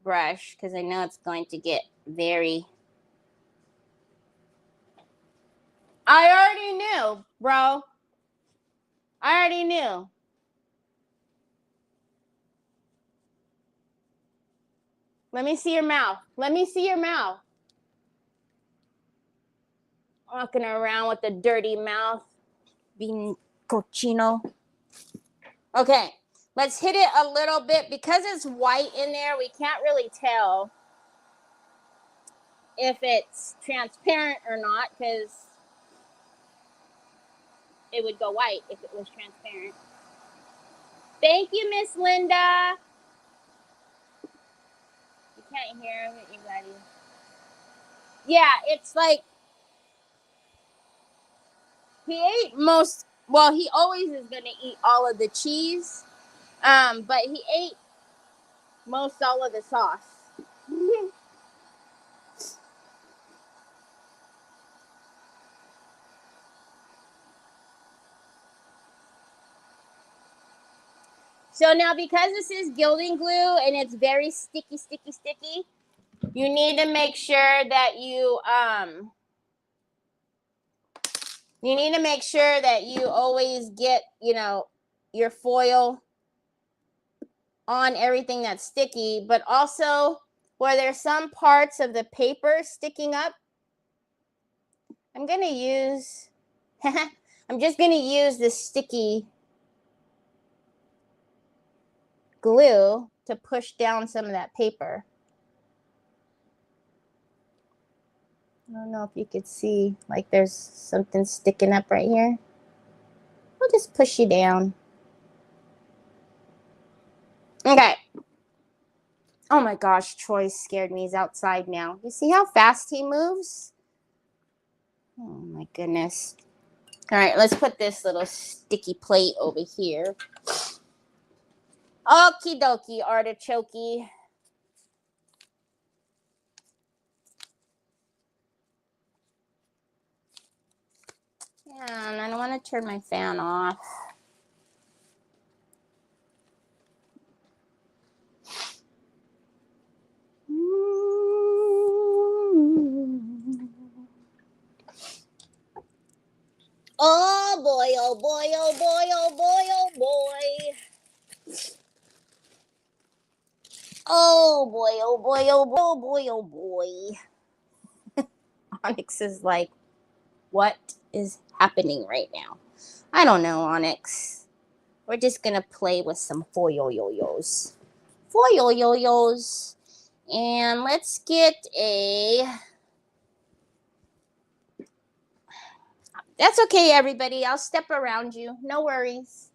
brush because I know it's going to get very... I already knew, bro. I already knew. Let me see your mouth. Let me see your mouth. Walking around with a dirty mouth. Being cochino. Okay, let's hit it a little bit. Because it's white in there, we can't really tell if it's transparent or not because it would go white if it was transparent. Thank you, Miss Linda. You can't hear him, you got it. Yeah, it's like he ate most, well, he always is going to eat all of the cheese, but he ate most all of the sauce. So now because this is gilding glue and it's very sticky, you need to make sure that you always get, your foil on everything that's sticky, but also where there's some parts of the paper sticking up, I'm going to use, I'm just going to use this sticky glue to push down some of that paper. I don't know if you could see, like there's something sticking up right here. We'll just push you down. Okay. Oh my gosh, Troy scared me. He's outside now. You see how fast he moves? Oh my goodness. All right, let's put this little sticky plate over here. Okie dokie, artichoke. And I don't want to turn my fan off. Oh boy, oh boy, oh boy, oh boy, oh boy. Oh boy, oh boy, oh boy, oh boy, oh boy. Onyx is like, what is happening right now? I don't know, Onyx. We're just gonna play with some foil yo-yos. Foil yo-yos. And let's get a... That's okay, everybody. I'll step around you. No worries.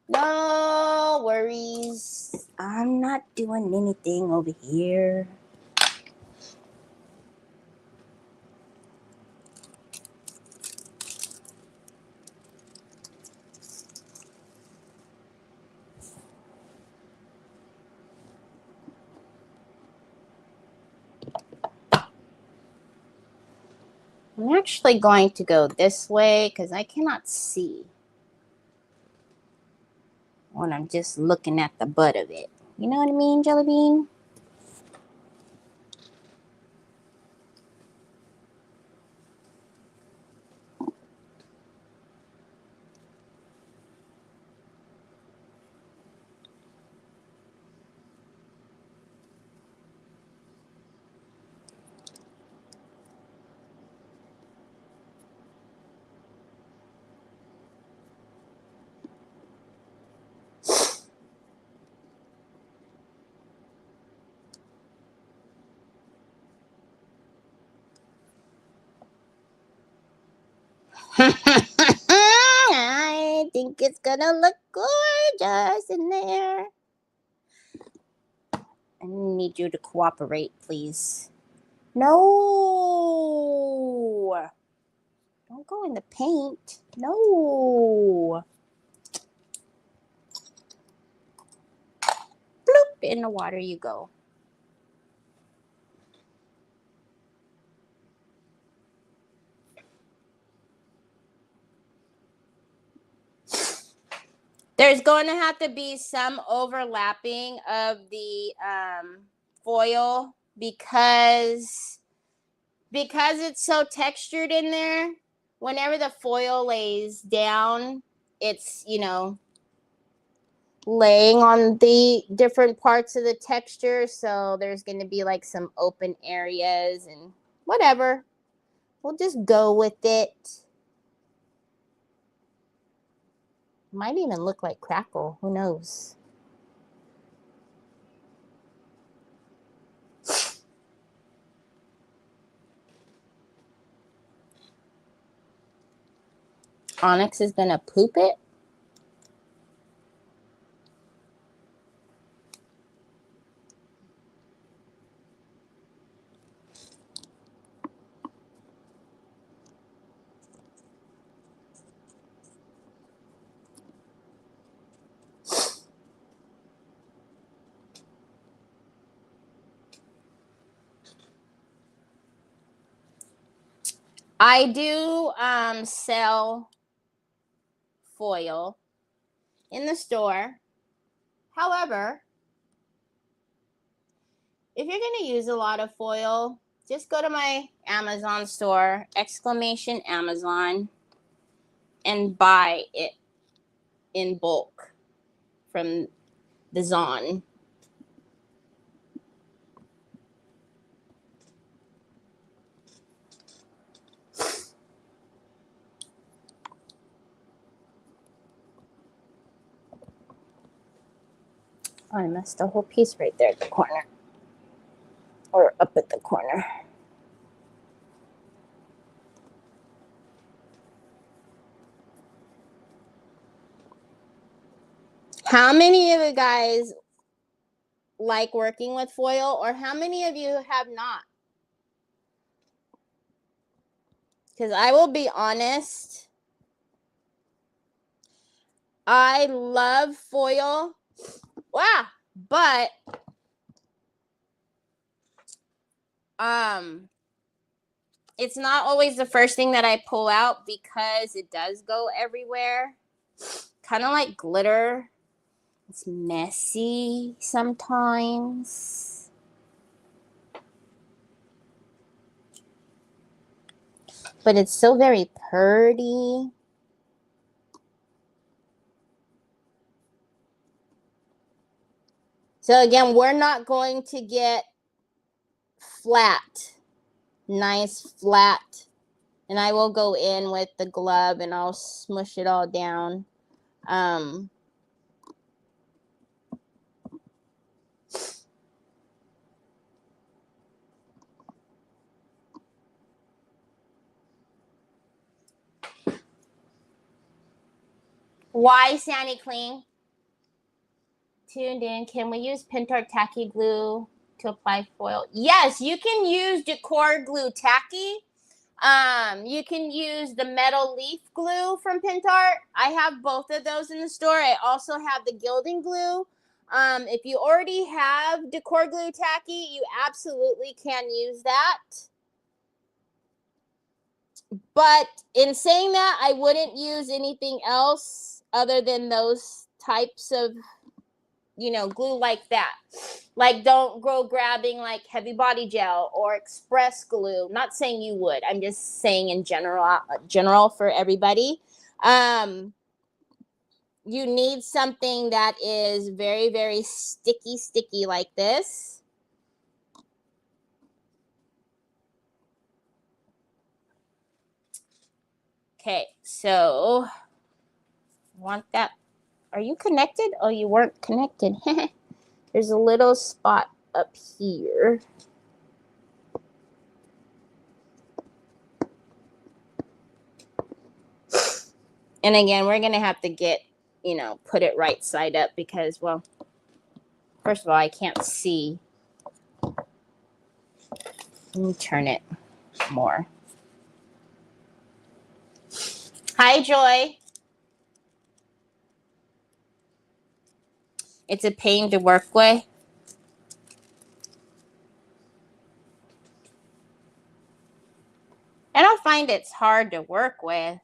No worries. I'm not doing anything over here. I'm actually going to go this way because I cannot see when I'm just looking at the butt of it. You know what I mean, Jelly Bean? I think it's gonna look gorgeous in there. I need you to cooperate, please. No! Don't go in the paint. No! Bloop! In the water you go. There's going to have to be some overlapping of the foil because it's so textured in there. Whenever the foil lays down, it's, you know, laying on the different parts of the texture. So there's going to be like some open areas and whatever. We'll just go with it. Might even look like crackle. Who knows? Onyx is going to poop it. I do sell foil in the store. However, if you're going to use a lot of foil, just go to my Amazon store, !Amazon, and buy it in bulk from the Zon. Oh, I missed a whole piece right there at the corner. Or up at the corner. How many of you guys like working with foil, or how many of you have not? Because I will be honest, I love foil. Wow, but it's not always the first thing that I pull out because it does go everywhere. Kind of like glitter. It's messy sometimes. But it's so very pretty. So again, we're not going to get flat, nice flat. And I will go in with the glove and I'll smush it all down. Why, Sandy Clean? Tuned in. Can we use Pintar tacky glue to apply foil? Yes, you can use decor glue tacky. You can use the metal leaf glue from Pintar. I have both of those in the store. I also have the gilding glue. If you already have decor glue tacky, you absolutely can use that. But in saying that, I wouldn't use anything else other than those types of, glue like that. Like, don't go grabbing like heavy body gel or express glue. Not saying you would. I'm just saying in general for everybody. You need something that is very, very sticky like this. Okay, so want that. Are you connected? Oh, you weren't connected. There's a little spot up here. And again, we're going to have to get, put it right side up because, well, first of all, I can't see. Let me turn it more. Hi, Joy. It's a pain to work with. I don't find it's hard to work with.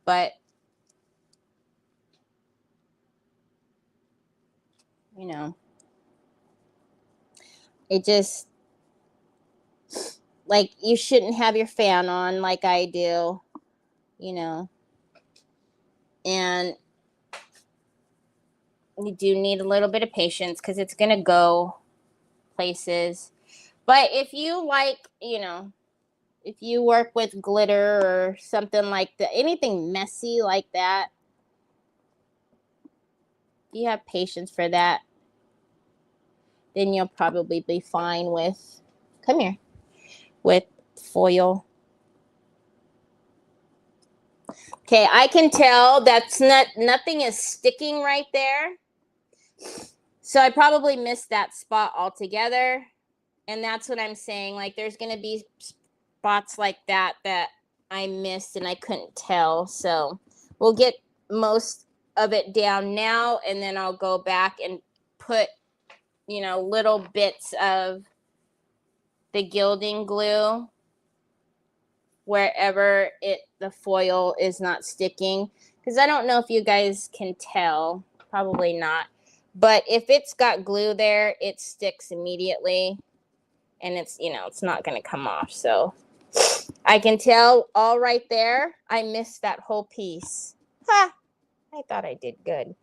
But, it just, like, you shouldn't have your fan on like I do, and you do need a little bit of patience because it's going to go places. But if you like, if you work with glitter or something like that, anything messy like that, you have patience for that, then you'll probably be fine with, come here, with foil. Okay, I can tell that's nothing is sticking right there. So I probably missed that spot altogether. And that's what I'm saying. Like, there's going to be spots like that I missed and I couldn't tell. So we'll get most of it down now. And then I'll go back and put, little bits of the gilding glue wherever the foil is not sticking. Because I don't know if you guys can tell. Probably not. But if it's got glue there, it sticks immediately. And it's, it's not going to come off. So I can tell all right there. I missed that whole piece. Ha! I thought I did good.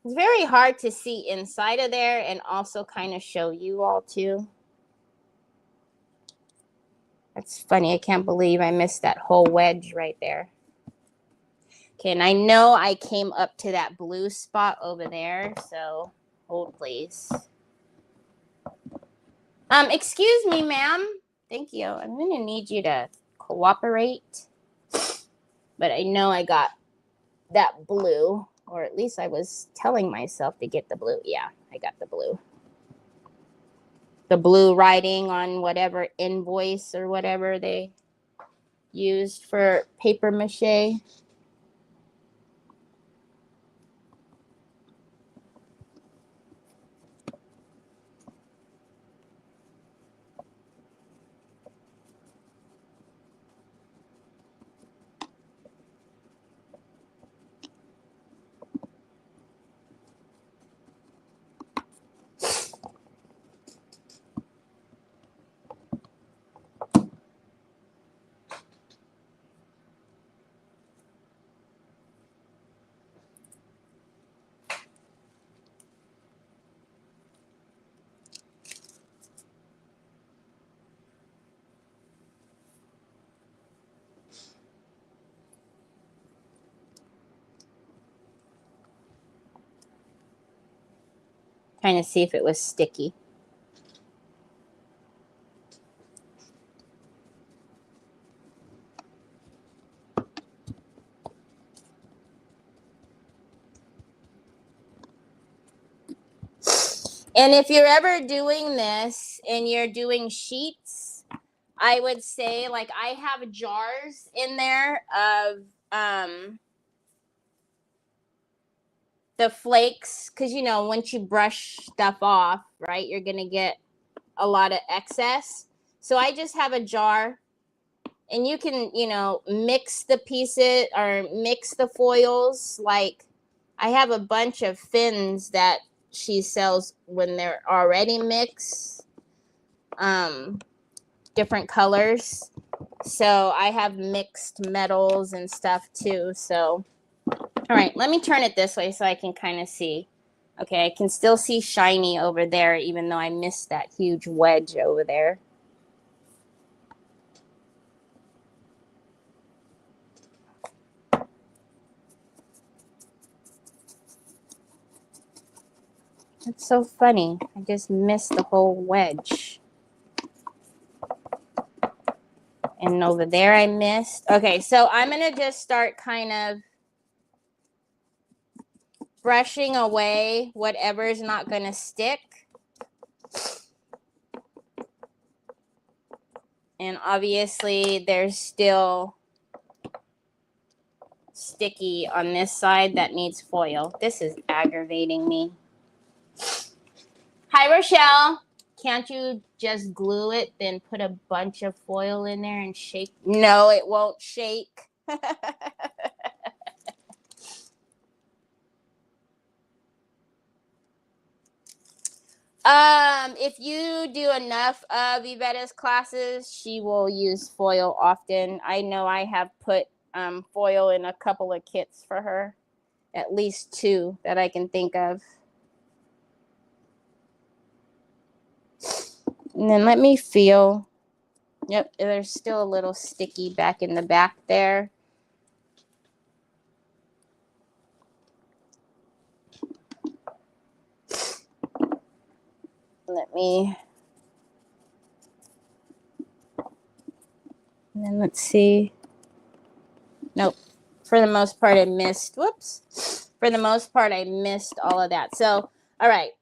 It's very hard to see inside of there and also kind of show you all too. That's funny. I can't believe I missed that whole wedge right there. Okay, and I know I came up to that blue spot over there, so hold please. Excuse me, ma'am. Thank you. I'm going to need you to cooperate. But I know I got that blue, or at least I was telling myself to get the blue. Yeah, I got the blue. The blue writing on whatever invoice or whatever they used for paper mache. Trying to see if it was sticky. And if you're ever doing this and you're doing sheets, I would say, like, I have jars in there of the flakes, because, you know, once you brush stuff off, right, you're going to get a lot of excess. So I just have a jar, and you can, you know, mix the pieces or mix the foils. Like, I have a bunch of fins that she sells when they're already mixed, different colors. So I have mixed metals and stuff too. So, all right, let me turn it this way so I can kind of see. Okay, I can still see shiny over there, even though I missed that huge wedge over there. That's so funny. I just missed the whole wedge. And over there I missed. Okay, so I'm going to just start kind of brushing away whatever's not going to stick. And obviously there's still sticky on this side that needs foil. This is aggravating me. Hi, Rochelle. Can't you just glue it, then put a bunch of foil in there and shake? No, it won't shake. If you do enough of Yvette's classes, she will use foil often. I know I have put foil in a couple of kits for her, at least 2 that I can think of. And then let me feel. Yep, there's still a little sticky back in the back there. Let me. And then let's see. Nope. For the most part, I missed. Whoops. For the most part, I missed all of that. So, all right.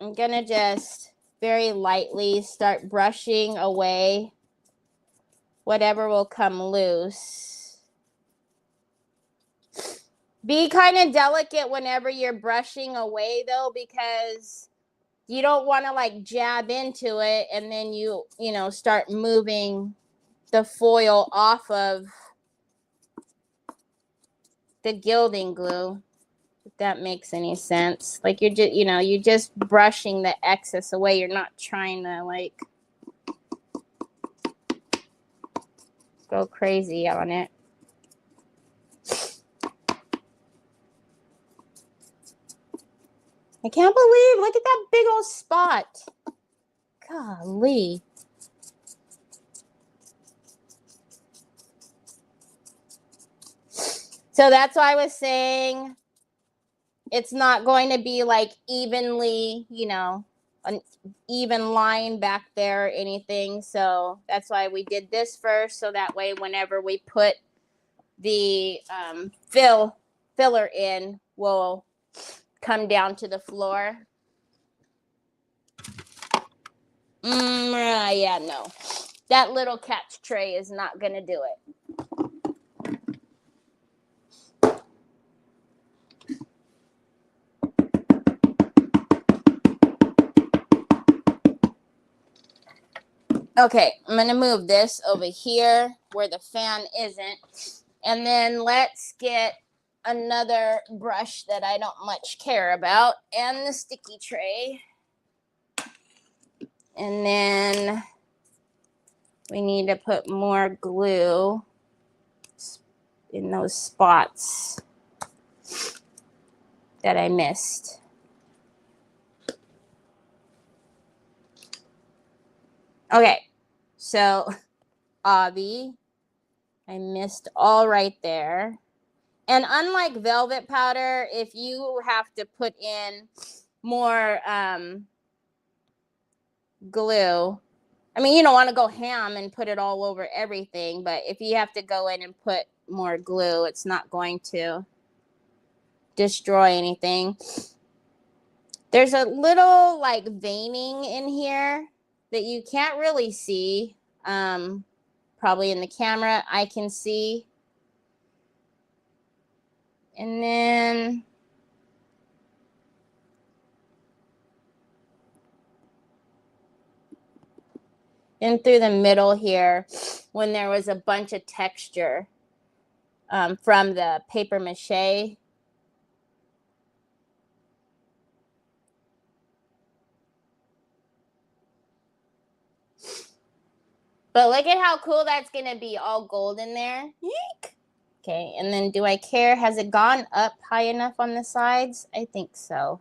I'm going to just very lightly start brushing away whatever will come loose. Be kind of delicate whenever you're brushing away, though, because you don't want to like jab into it and then you know, start moving the foil off of the gilding glue, if that makes any sense. Like, you're just, you know, you're just brushing the excess away. You're not trying to like go crazy on it. I can't believe, look at that big old spot. Golly. So that's why I was saying it's not going to be like evenly, you know, an even line back there or anything. So that's why we did this first. So that way, whenever we put the filler in, will come down to the floor. Yeah, no. That little catch tray is not going to do it. Okay, I'm going to move this over here where the fan isn't. And then let's get another brush that I don't much care about, and the sticky tray. And then we need to put more glue in those spots that I missed. Okay, so Avi, I missed all right there. And unlike velvet powder, if you have to put in more glue. I mean, you don't want to go ham and put it all over everything, but if you have to go in and put more glue, it's not going to destroy anything. There's a little like veining in here that you can't really see. Probably in the camera I can see. And then in through the middle here, when there was a bunch of texture from the paper mache. But look at how cool that's going to be, all gold in there. Yeek. Okay, and then do I care? Has it gone up high enough on the sides? I think so.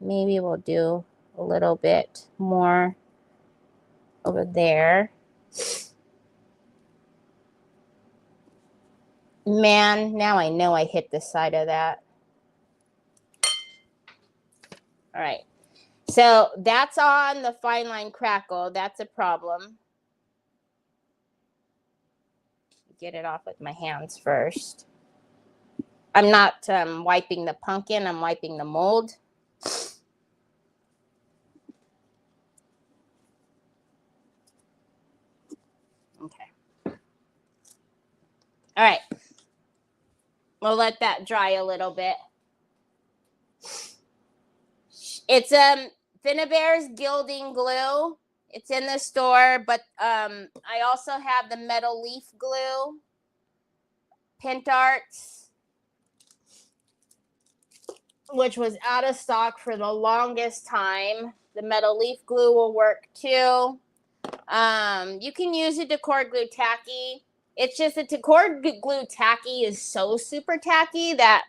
Maybe we'll do a little bit more over there. Man, now I know I hit the side of that. All right. So that's on the fine line crackle. That's a problem. Get it off with my hands first. I'm not wiping the pumpkin. I'm wiping the mold. Okay. All right. We'll let that dry a little bit. It's Finnabair's gilding glue. It's in the store, but I also have the metal leaf glue, Pint Arts, which was out of stock for the longest time. The metal leaf glue will work too. You can use a decor glue tacky. It's just that decor glue tacky is so super tacky that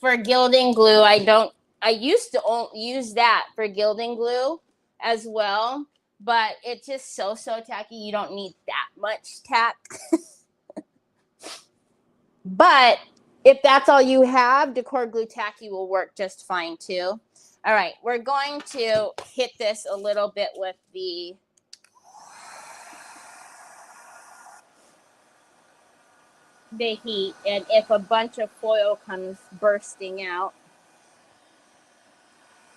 for gilding glue, I used to use that for gilding glue as well, but it's just so tacky. You don't need that much tack. But if that's all you have, decor glue tacky will work just fine too. All right, we're going to hit this a little bit with the heat, and if a bunch of foil comes bursting out,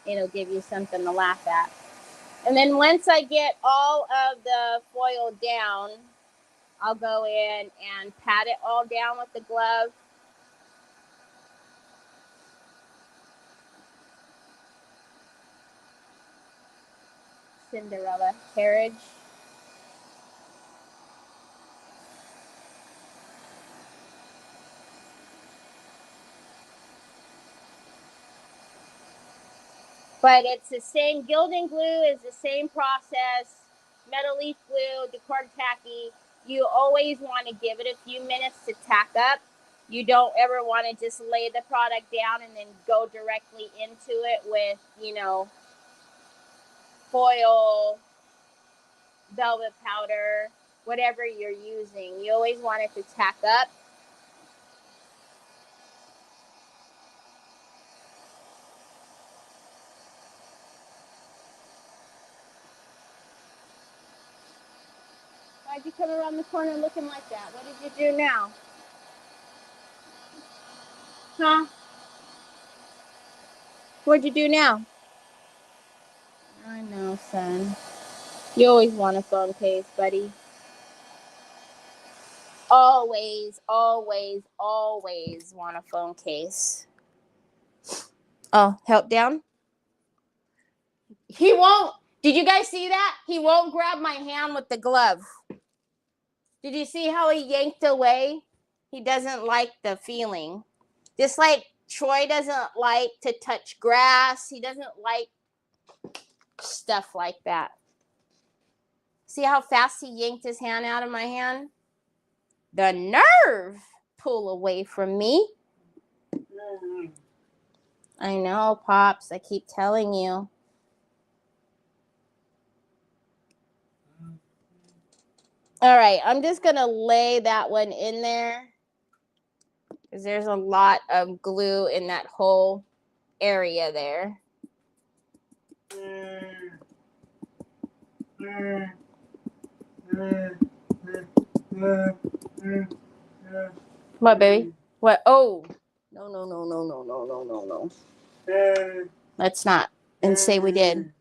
it'll give you something to laugh at. And then once I get all of the foil down, I'll go in and pat it all down with the glove. Cinderella carriage. But it's the same. Gilding glue is the same process. Metal leaf glue, decor tacky. You always want to give it a few minutes to tack up. You don't ever want to just lay the product down and then go directly into it with, foil, velvet powder, whatever you're using. You always want it to tack up. Why'd you come around the corner looking like that? What did you do now? Huh? What'd you do now? I know, son. You always want a phone case, buddy. Always want a phone case. Oh, help down? He won't. Did you guys see that? He won't grab my hand with the glove. Did you see how he yanked away? He doesn't like the feeling. Just like Troy doesn't like to touch grass. He doesn't like stuff like that. See how fast he yanked his hand out of my hand? The nerve! Pull away from me. I know, Pops. I keep telling you. All right, I'm just going to lay that one in there because there's a lot of glue in that hole. area there. What, baby? What? Oh. No, no, no, no, no, no, no, no, no. Let's not. And say we did.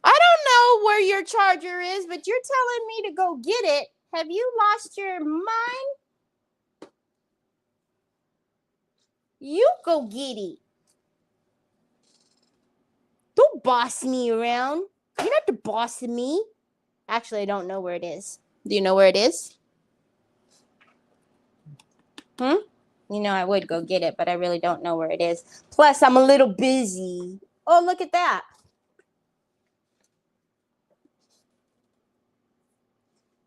I don't know where your charger is, but you're telling me to go get it. Have you lost your mind? You go get it. Don't boss me around. You're not the boss of me. Actually, I don't know where it is. Do you know where it is? You know, I would go get it, but I really don't know where it is. Plus, I'm a little busy. Oh, look at that.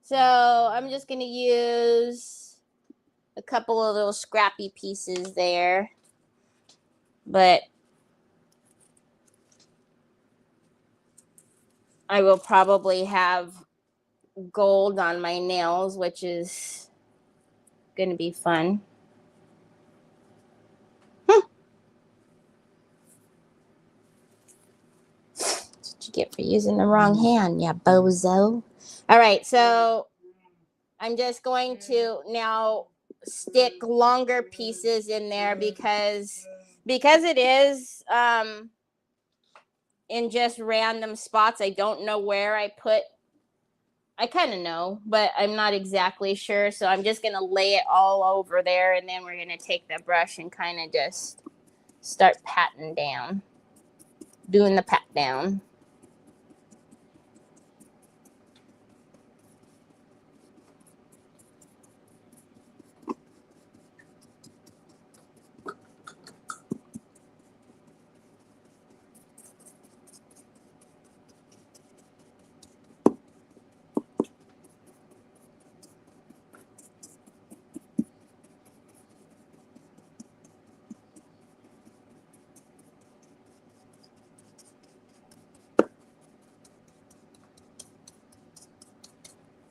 So I'm just going to use a couple of little scrappy pieces there. But I will probably have gold on my nails, which is going to be fun. That's what you get for using the wrong hand, yeah, bozo. All right, so I'm just going to now stick longer pieces in there because it is in just random spots. I don't know where I put. I kind of know, but I'm not exactly sure. So I'm just going to lay it all over there, and then we're going to take the brush and kind of just start patting down, doing the pat down.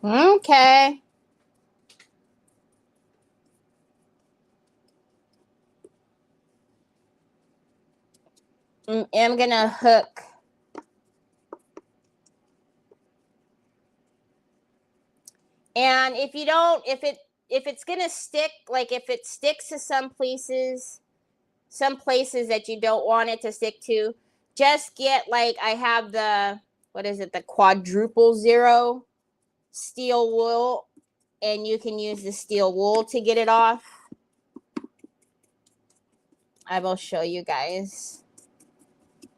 Okay. I'm going to hook. And if you don't, if it's going to stick, like if it sticks to some places that you don't want it to stick to, just get, like, I have the, what is it, the quadruple zero steel wool, and you can use the steel wool to get it off. I will show you guys.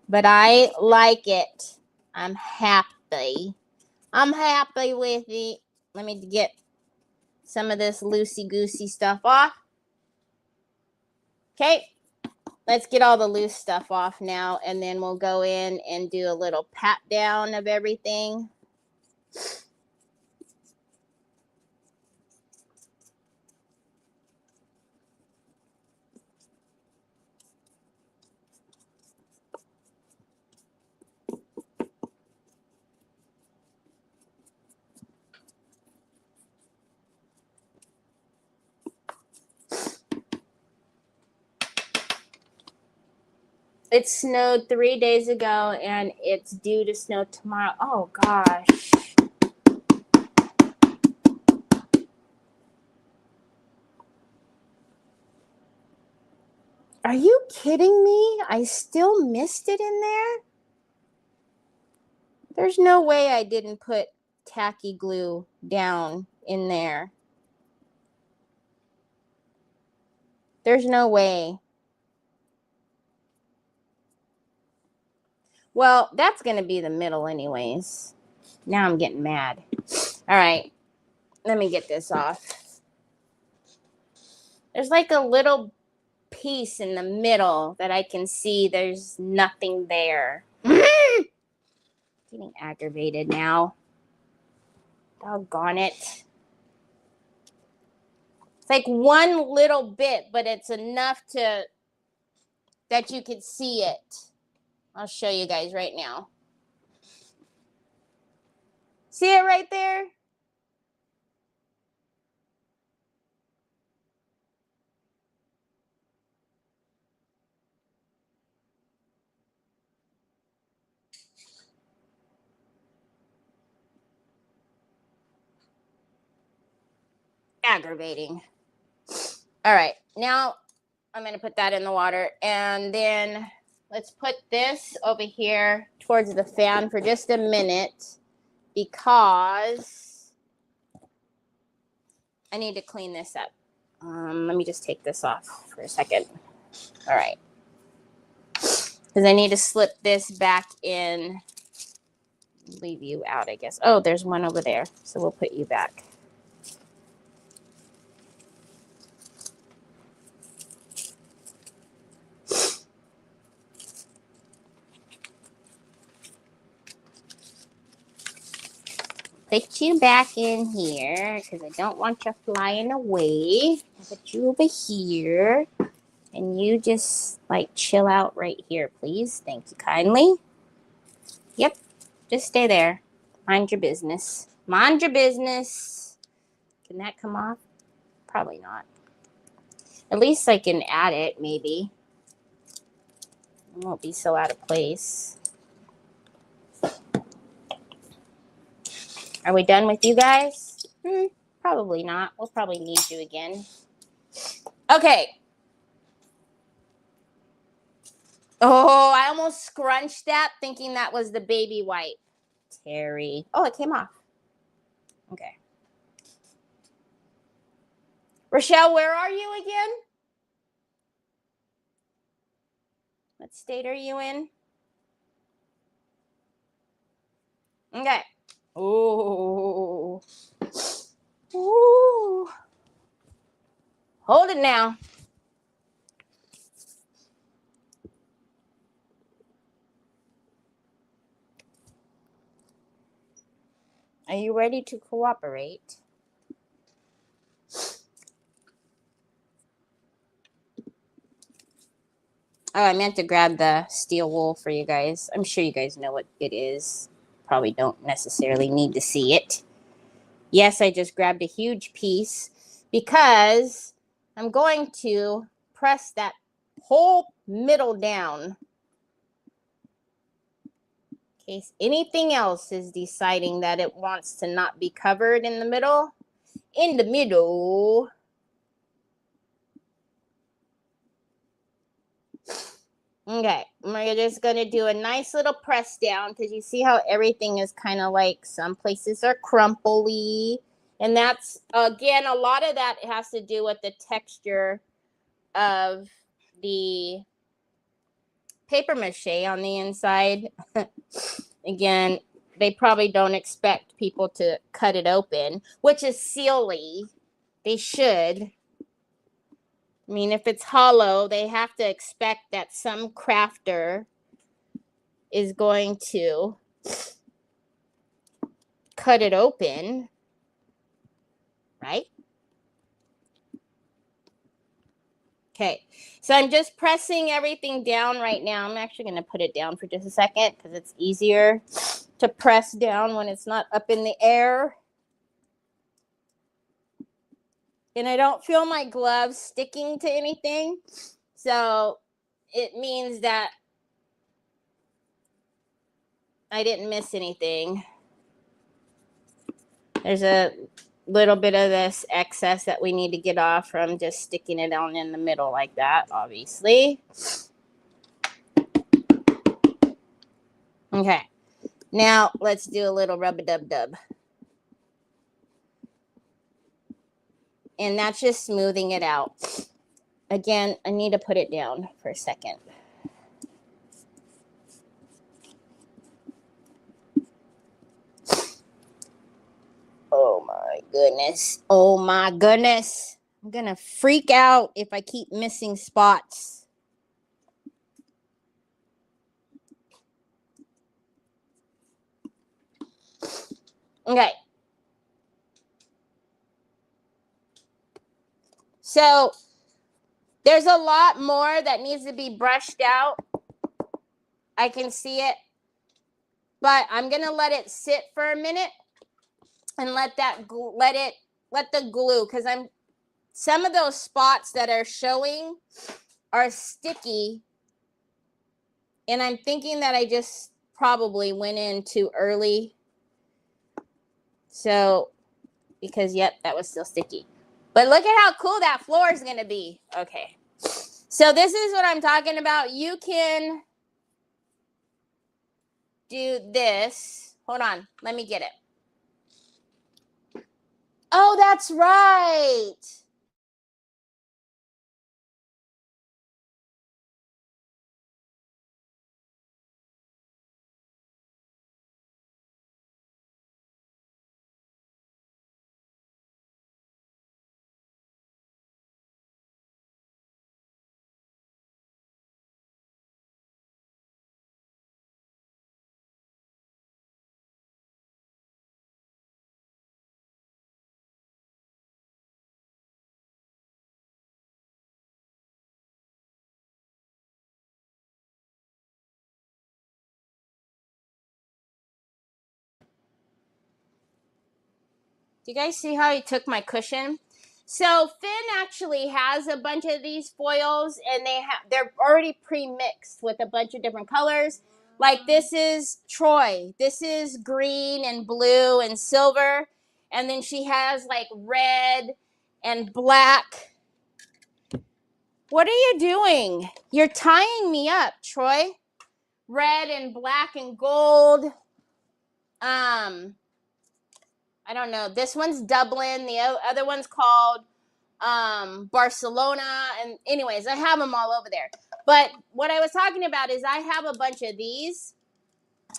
But I like it. I'm happy. I'm happy with it. Let me get some of this loosey-goosey stuff off. Okay. Let's get all the loose stuff off now, and then we'll go in and do a little pat down of everything. It snowed 3 days ago, and it's due to snow tomorrow. Oh, gosh. Are you kidding me? I still missed it in there? There's no way I didn't put tacky glue down in there. There's no way. Well, that's going to be the middle anyways. Now I'm getting mad. All right. Let me get this off. There's like a little piece in the middle that I can see. There's nothing there. Getting aggravated now. Doggone it. It's like one little bit, but it's enough to that you can see it. I'll show you guys right now. See it right there? aggravating. All right, now I'm going to put that in the water, and then let's put this over here towards the fan for just a minute because I need to clean this up. Let me just take this off for a second. All right. Because I need to slip this back in. Leave you out, I guess. Oh, there's one over there. So we'll put you back. Put you back in here because I don't want you flying away. I'll put you over here. And you just like chill out right here, please. Thank you kindly. Yep. Just stay there. Mind your business. Mind your business. Can that come off? Probably not. At least I can add it, maybe. It won't be so out of place. Are we done with you guys? Probably not. We'll probably need you again. Okay. Oh, I almost scrunched that thinking that was the baby wipe. Terry. Oh, it came off. Okay. Rochelle, where are you again? What state are you in? Okay. Ooh. Ooh. Hold it now. Are you ready to cooperate? Oh, I meant to grab the steel wool for you guys. I'm sure you guys know what it is. Probably don't necessarily need to see it. Yes, I just grabbed a huge piece because I'm going to press that whole middle down in case anything else is deciding that it wants to not be covered in the middle. In the middle. Okay, we're just going to do a nice little press down because you see how everything is kind of like some places are crumply. And that's, again, a lot of that has to do with the texture of the paper mache on the inside. Again, they probably don't expect people to cut it open, which is silly. They should. I mean, if it's hollow, they have to expect that some crafter is going to cut it open, right? Okay, so I'm just pressing everything down right now. I'm actually going to put it down for just a second because it's easier to press down when it's not up in the air. And I don't feel my gloves sticking to anything. So it means that I didn't miss anything. There's a little bit of this excess that we need to get off from just sticking it down in the middle like that, obviously. Okay. Now let's do a little rub-a-dub-dub. And that's just smoothing it out. Again, I need to put it down for a second. Oh my goodness. Oh my goodness. I'm going to freak out if I keep missing spots. Okay. So there's a lot more that needs to be brushed out. I can see it. But I'm going to let it sit for a minute and let the glue, because some of those spots that are showing are sticky. And I'm thinking that I just probably went in too early. So, because, yep, that was still sticky. But look at how cool that floor is going to be. Okay. So this is what I'm talking about. You can do this. Hold on. Let me get it. Oh, that's right. Do you guys see how he took my cushion? So Finn actually has a bunch of these foils, and they're already pre-mixed with a bunch of different colors. Like this is Troy. This is green and blue and silver. And then she has like red and black. What are you doing? You're tying me up, Troy. Red and black and gold. I don't know. This one's Dublin. The other one's called Barcelona. And anyways, I have them all over there. But what I was talking about is I have a bunch of these,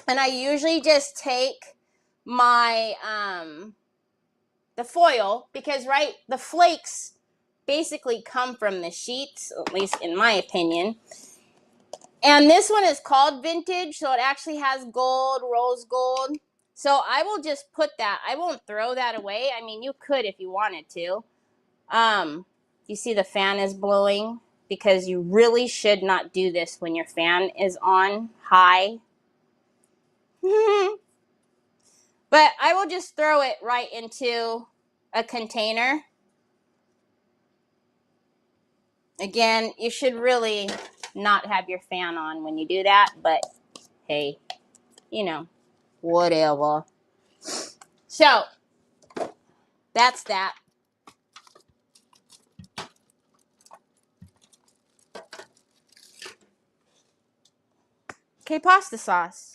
and I usually just take my the foil, because the flakes basically come from the sheets, at least in my opinion. And this one is called vintage, so it actually has gold, rose gold. So I will just put that. I won't throw that away. I mean, you could if you wanted to. You see the fan is blowing, because you really should not do this when your fan is on high. But I will just throw it right into a container. Again, you should really not have your fan on when you do that, but hey, whatever. So, that's that. Okay, pasta sauce.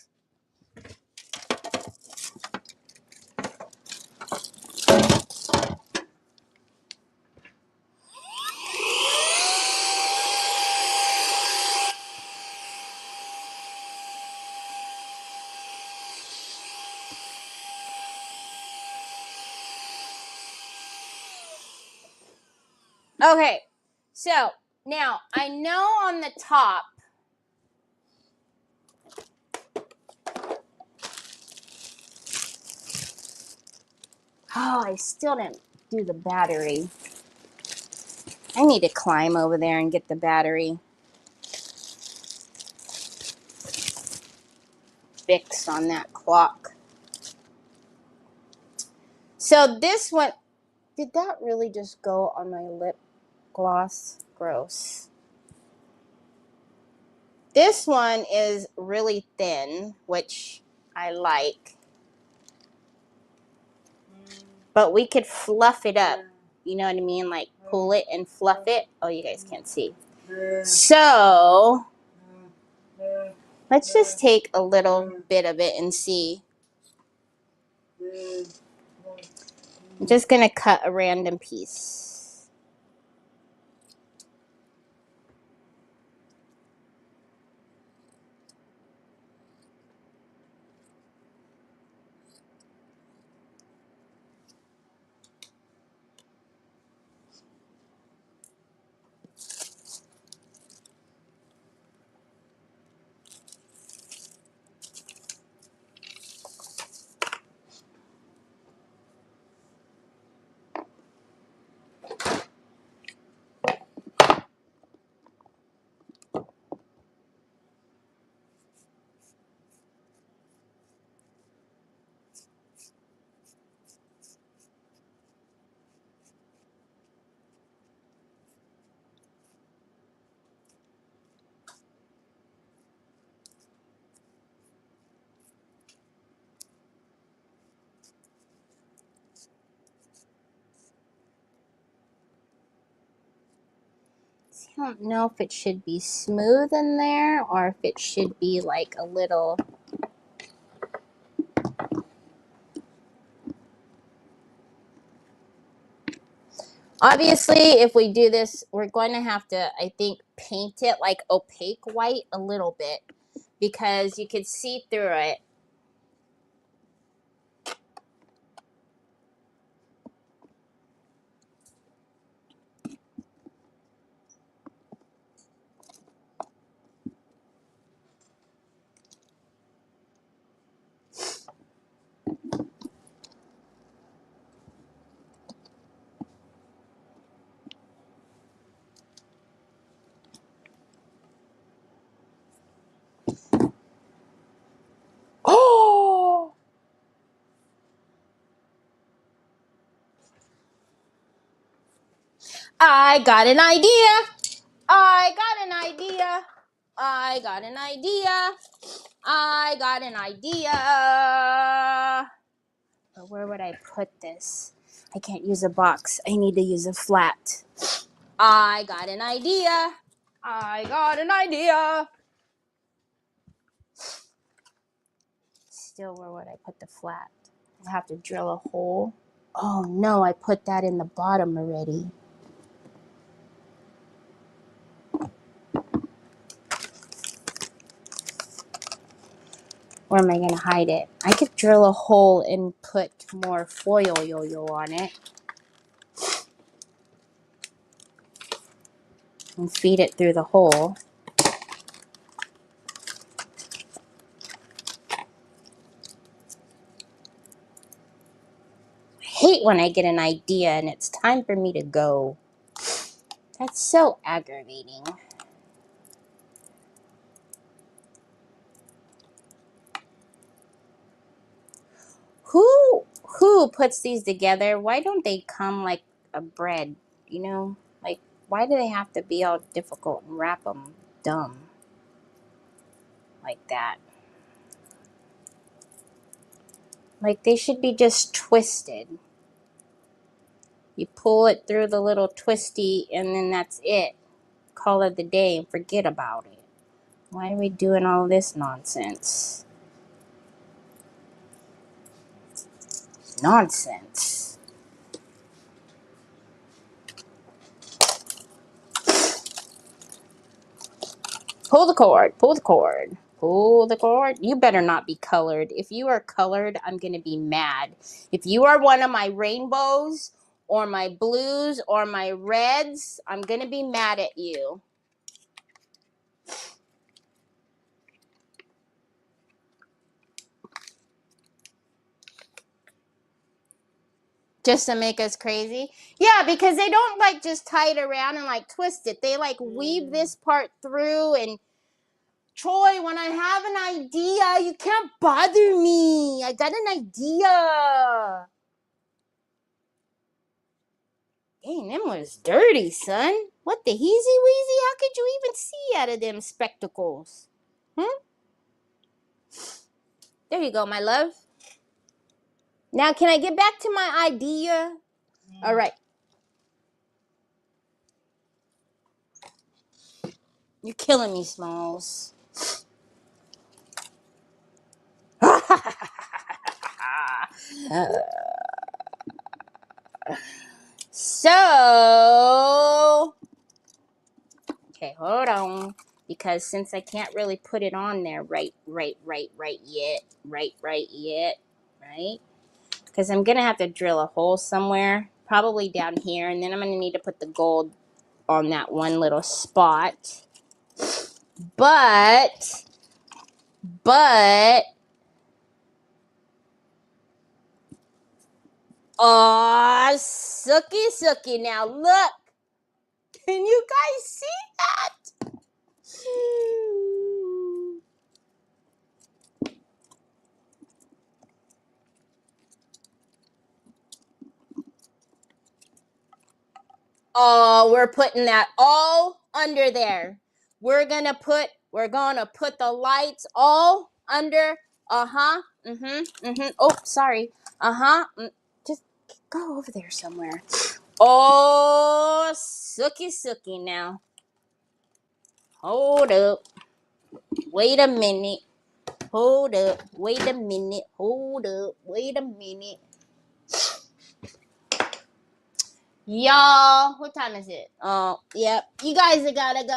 Okay, so now I know on the top, oh, I still didn't do the battery. I need to climb over there and get the battery fixed on that clock. So this one, did that really just go on my lip gloss? Gross. This one is really thin, which I like. But we could fluff it up. You know what I mean? Like pull it and fluff it. Oh, you guys can't see. So let's just take a little bit of it and see. I'm just going to cut a random piece. I don't know if it should be smooth in there or if it should be like a little. Obviously, if we do this, we're going to have to, I think, paint it like opaque white a little bit because you could see through it. Oh! I got an idea. I got an idea. I got an idea. I got an idea. But where would I put this? I can't use a box. I need to use a flat. I got an idea. I got an idea. Still, where would I put the flat? I have to drill a hole. Oh no, I put that in the bottom already. Where am I going to hide it? I could drill a hole and put more foil yo-yo on it. And feed it through the hole. I hate when I get an idea and it's time for me to go. That's so aggravating. Who puts these together? Why don't they come like a bread? You know, like why do they have to be all difficult and wrap them dumb like that? Like they should be just twisted. You pull it through the little twisty and then that's it. Call it the day and forget about it. Why are we doing all this nonsense? Nonsense. Pull the cord. Pull the cord. Pull the cord. You better not be colored. If you are colored, I'm going to be mad. If you are one of my rainbows or my blues or my reds, I'm going to be mad at you. Just to make us crazy? Yeah, because they don't like just tie it around and like twist it. They like weave this part through and Troy, when I have an idea, you can't bother me. I got an idea. Dang, them was dirty, son. What the heezy weezy? How could you even see out of them spectacles? There you go, my love. Now, can I get back to my idea? All right. You're killing me, Smalls. So, okay, hold on. Because since I can't really put it on there right yet, right? Because I'm going to have to drill a hole somewhere, probably down here, and then I'm going to need to put the gold on that one little spot. But, oh, sookie, now look. Can you guys see that? Oh, we're putting that all under there. We're gonna put the lights all under. Oh, sorry. Just go over there somewhere. Oh, sookie now. Hold up. Wait a minute. Hold up. Wait a minute. Hold up. Wait a minute. Y'all, what time is it? Oh, yep. You guys are gotta go.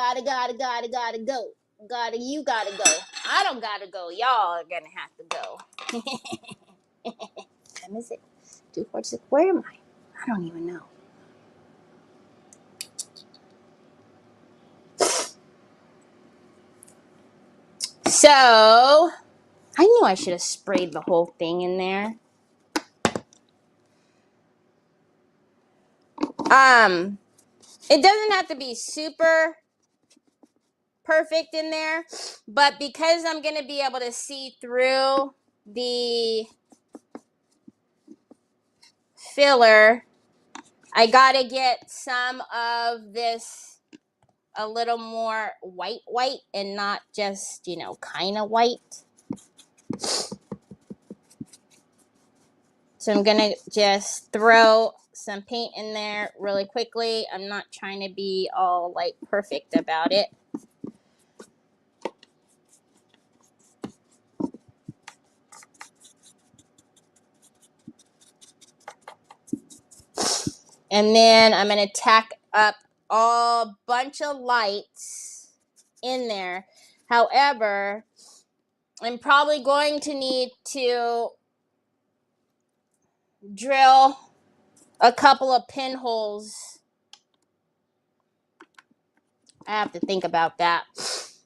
You gotta go. I don't gotta go. Y'all are gonna have to go. What time is it? 2:46. Where am I? I don't even know. So, I knew I should have sprayed the whole thing in there. It doesn't have to be super perfect in there, but because I'm going to be able to see through the filler, I got to get some of this a little more white and not just, kind of white. So I'm going to just throw some paint in there really quickly. I'm not trying to be all like perfect about it. And then I'm going to tack up a bunch of lights in there. However, I'm probably going to need to drill a couple of pinholes. I have to think about that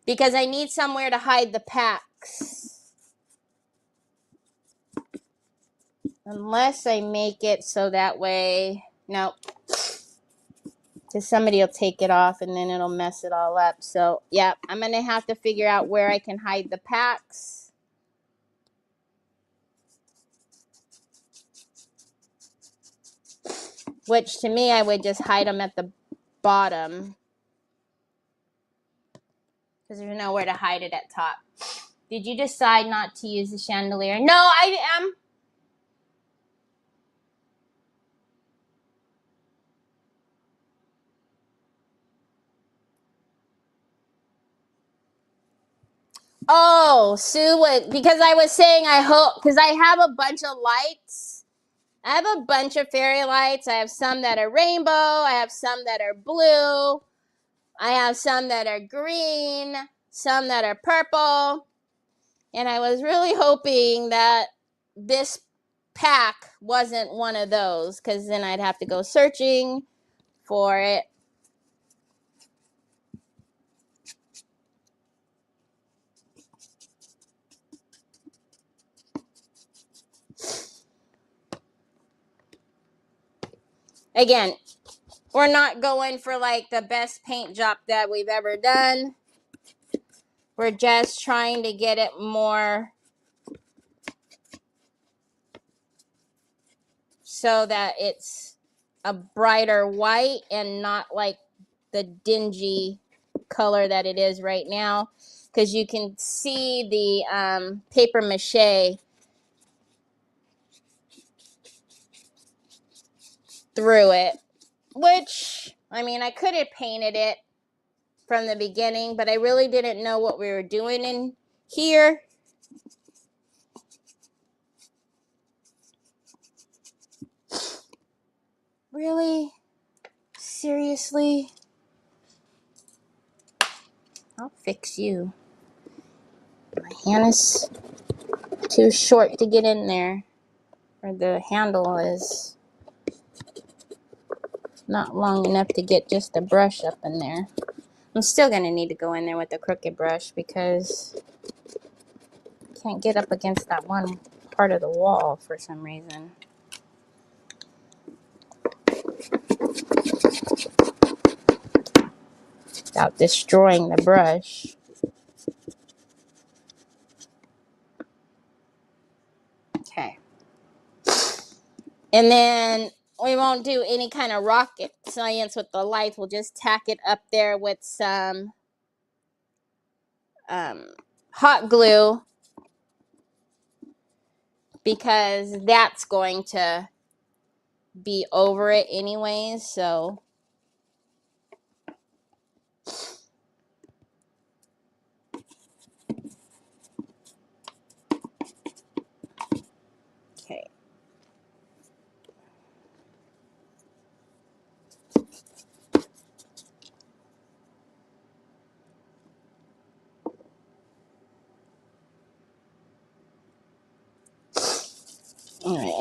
because I need somewhere to hide the packs. Unless I make it so that way, nope. Because somebody will take it off and then it'll mess it all up. So, yeah, I'm going to have to figure out where I can hide the packs. Which to me, I would just hide them at the bottom. Because there's nowhere to hide it at top. Did you decide not to use the chandelier? No, I am. Oh, Sue would, because I was saying I hope, because I have a bunch of lights. I have a bunch of fairy lights. I have some that are rainbow. I have some that are blue. I have some that are green. Some that are purple. And I was really hoping that this pack wasn't one of those, because then I'd have to go searching for it. Again, we're not going for like the best paint job that we've ever done. We're just trying to get it more so that it's a brighter white and not like the dingy color that it is right now. Because you can see the paper mache through it. Which, I mean, I could have painted it from the beginning, but I really didn't know what we were doing in here. Really? Seriously? I'll fix you. My hand is too short to get in there. Or the handle is not long enough to get just a brush up in there. I'm still going to need to go in there with a crooked brush because I can't get up against that one part of the wall for some reason. Without destroying the brush. Okay. And then we won't do any kind of rocket science with the lights. We'll just tack it up there with some hot glue because that's going to be over it anyways. So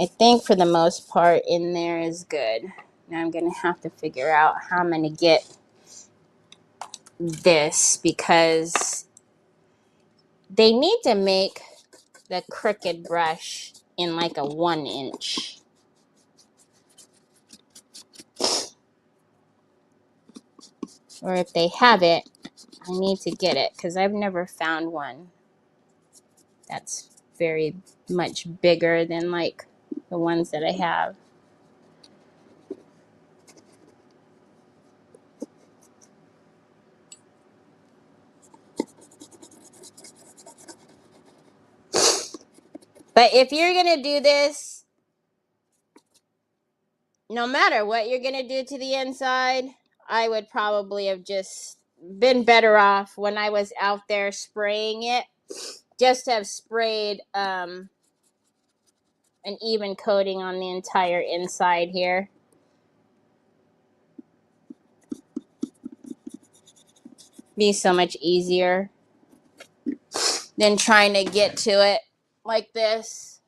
I think for the most part in there is good. Now I'm going to have to figure out how I'm going to get this, because they need to make the crooked brush in like a 1 inch. Or if they have it, I need to get it, because I've never found one that's very much bigger than like the ones that I have. But if you're going to do this, no matter what you're going to do to the inside, I would probably have just been better off when I was out there spraying it, just to have sprayed an even coating on the entire inside here. Be so much easier than trying to get to it like this.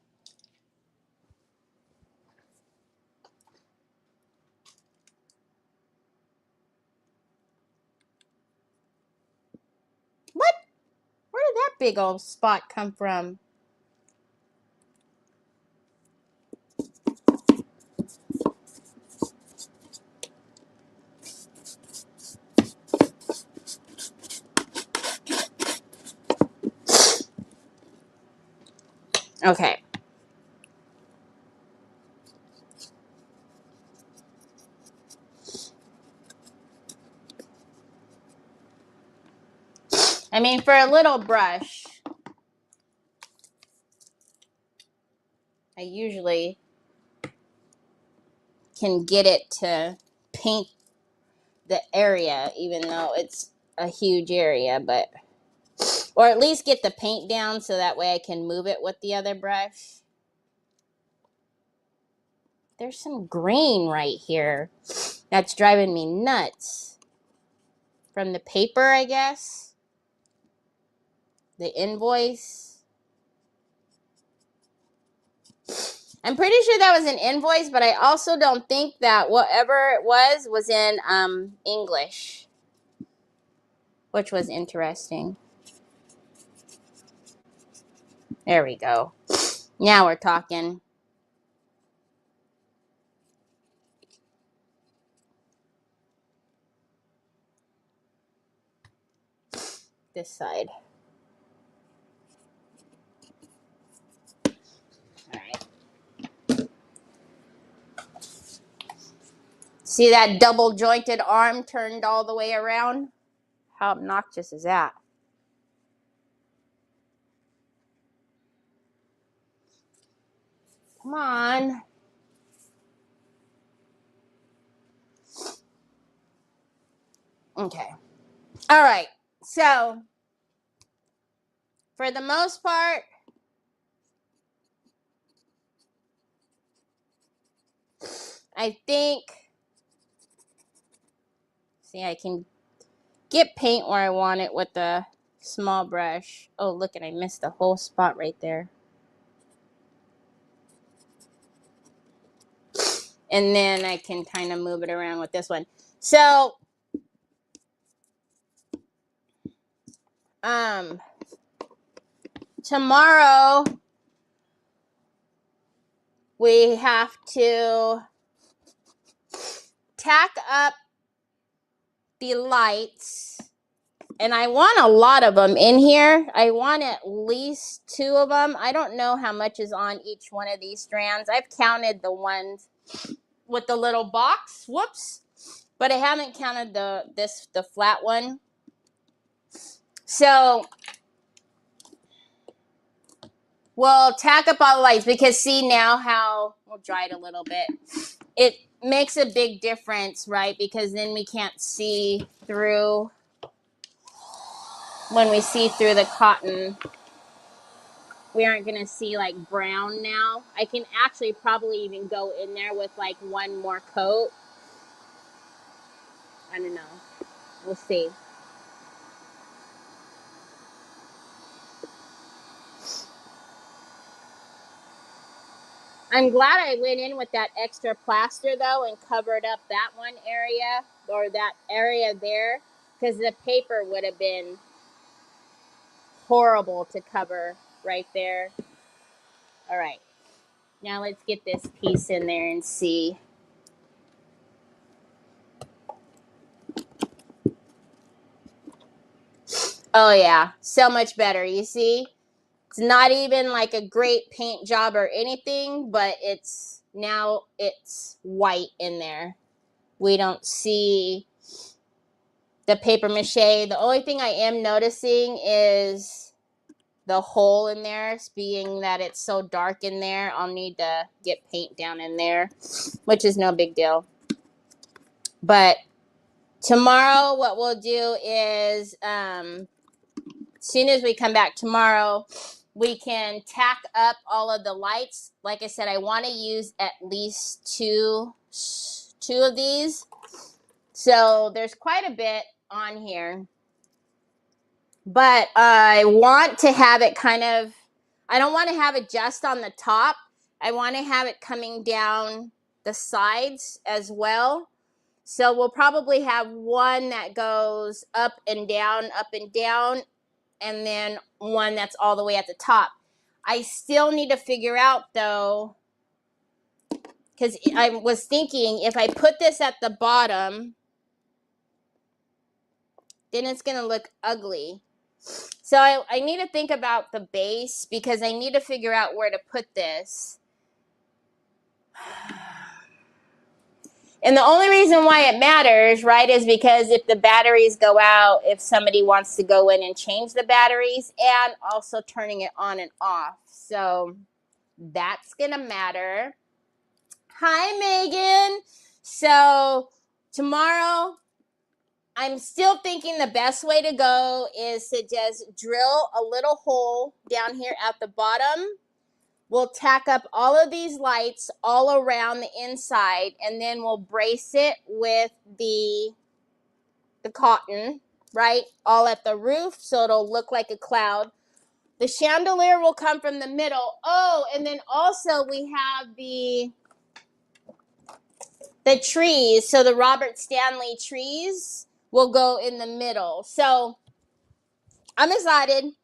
What? Where did that big old spot come from? Okay. I mean, for a little brush, I usually can get it to paint the area, even though it's a huge area, but, or at least get the paint down so that way I can move it with the other brush. There's some green right here that's driving me nuts. From the paper, I guess. The invoice. I'm pretty sure that was an invoice, but I also don't think that whatever it was in English, which was interesting. There we go. Now we're talking. This side. All right. See that double jointed arm turned all the way around? How obnoxious is that? Come on. Okay. All right. So, for the most part, I think, see, I can get paint where I want it with the small brush. Oh, look, and I missed the whole spot right there. And then I can kind of move it around with this one. So, tomorrow we have to tack up the lights, and I want a lot of them in here. I want at least 2 of them. I don't know how much is on each one of these strands. I've counted the ones with the little box. Whoops. But I haven't counted the flat one. So we'll tack up all the lights, because see now how we'll dry it a little bit. It makes a big difference, right? Because then we can't see through. When we see through the cotton, we aren't going to see like brown now. I can actually probably even go in there with like one more coat. I don't know. We'll see. I'm glad I went in with that extra plaster though and covered up that one area or that area there, because the paper would have been horrible to cover right there. All right, now let's get this piece in there and see. Oh yeah, so much better. You see, it's not even like a great paint job or anything, but it's white in there. We don't see the paper mache. The only thing I am noticing is the hole in there, being that it's so dark in there. I'll need to get paint down in there, which is no big deal. But tomorrow, what we'll do is, as soon as we come back tomorrow, we can tack up all of the lights. Like I said, I want to use at least two of these. So there's quite a bit on here. But I want to have it I don't want to have it just on the top. I want to have it coming down the sides as well. So we'll probably have one that goes up and down, and then one that's all the way at the top. I still need to figure out though, because I was thinking if I put this at the bottom, then it's going to look ugly. So I need to think about the base, because I need to figure out where to put this. And the only reason why it matters, right, is because if the batteries go out, if somebody wants to go in and change the batteries, and also turning it on and off. So that's going to matter. Hi, Megan. So tomorrow, I'm still thinking the best way to go is to just drill a little hole down here at the bottom. We'll tack up all of these lights all around the inside, and then we'll brace it with the cotton, right, all at the roof, so it'll look like a cloud. The chandelier will come from the middle. Oh, and then also we have the trees. So the Robert Stanley trees will go in the middle. So I'm excited.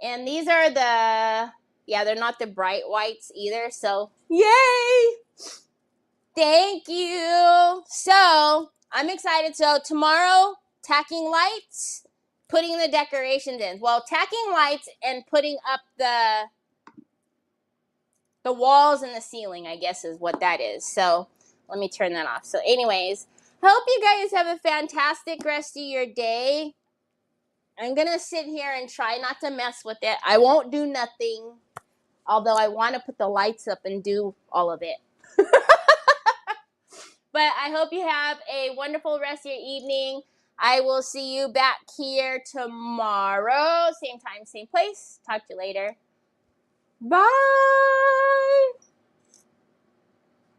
And these are they're not the bright whites either. So yay! Thank you. So I'm excited. So tomorrow, tacking lights, putting the decorations in. Well, tacking lights and putting up the walls and the ceiling, I guess, is what that is. So let me turn that off. So anyways, hope you guys have a fantastic rest of your day. I'm going to sit here and try not to mess with it. I won't do nothing, although I want to put the lights up and do all of it. But I hope you have a wonderful rest of your evening. I will see you back here tomorrow. Same time, same place. Talk to you later. Bye.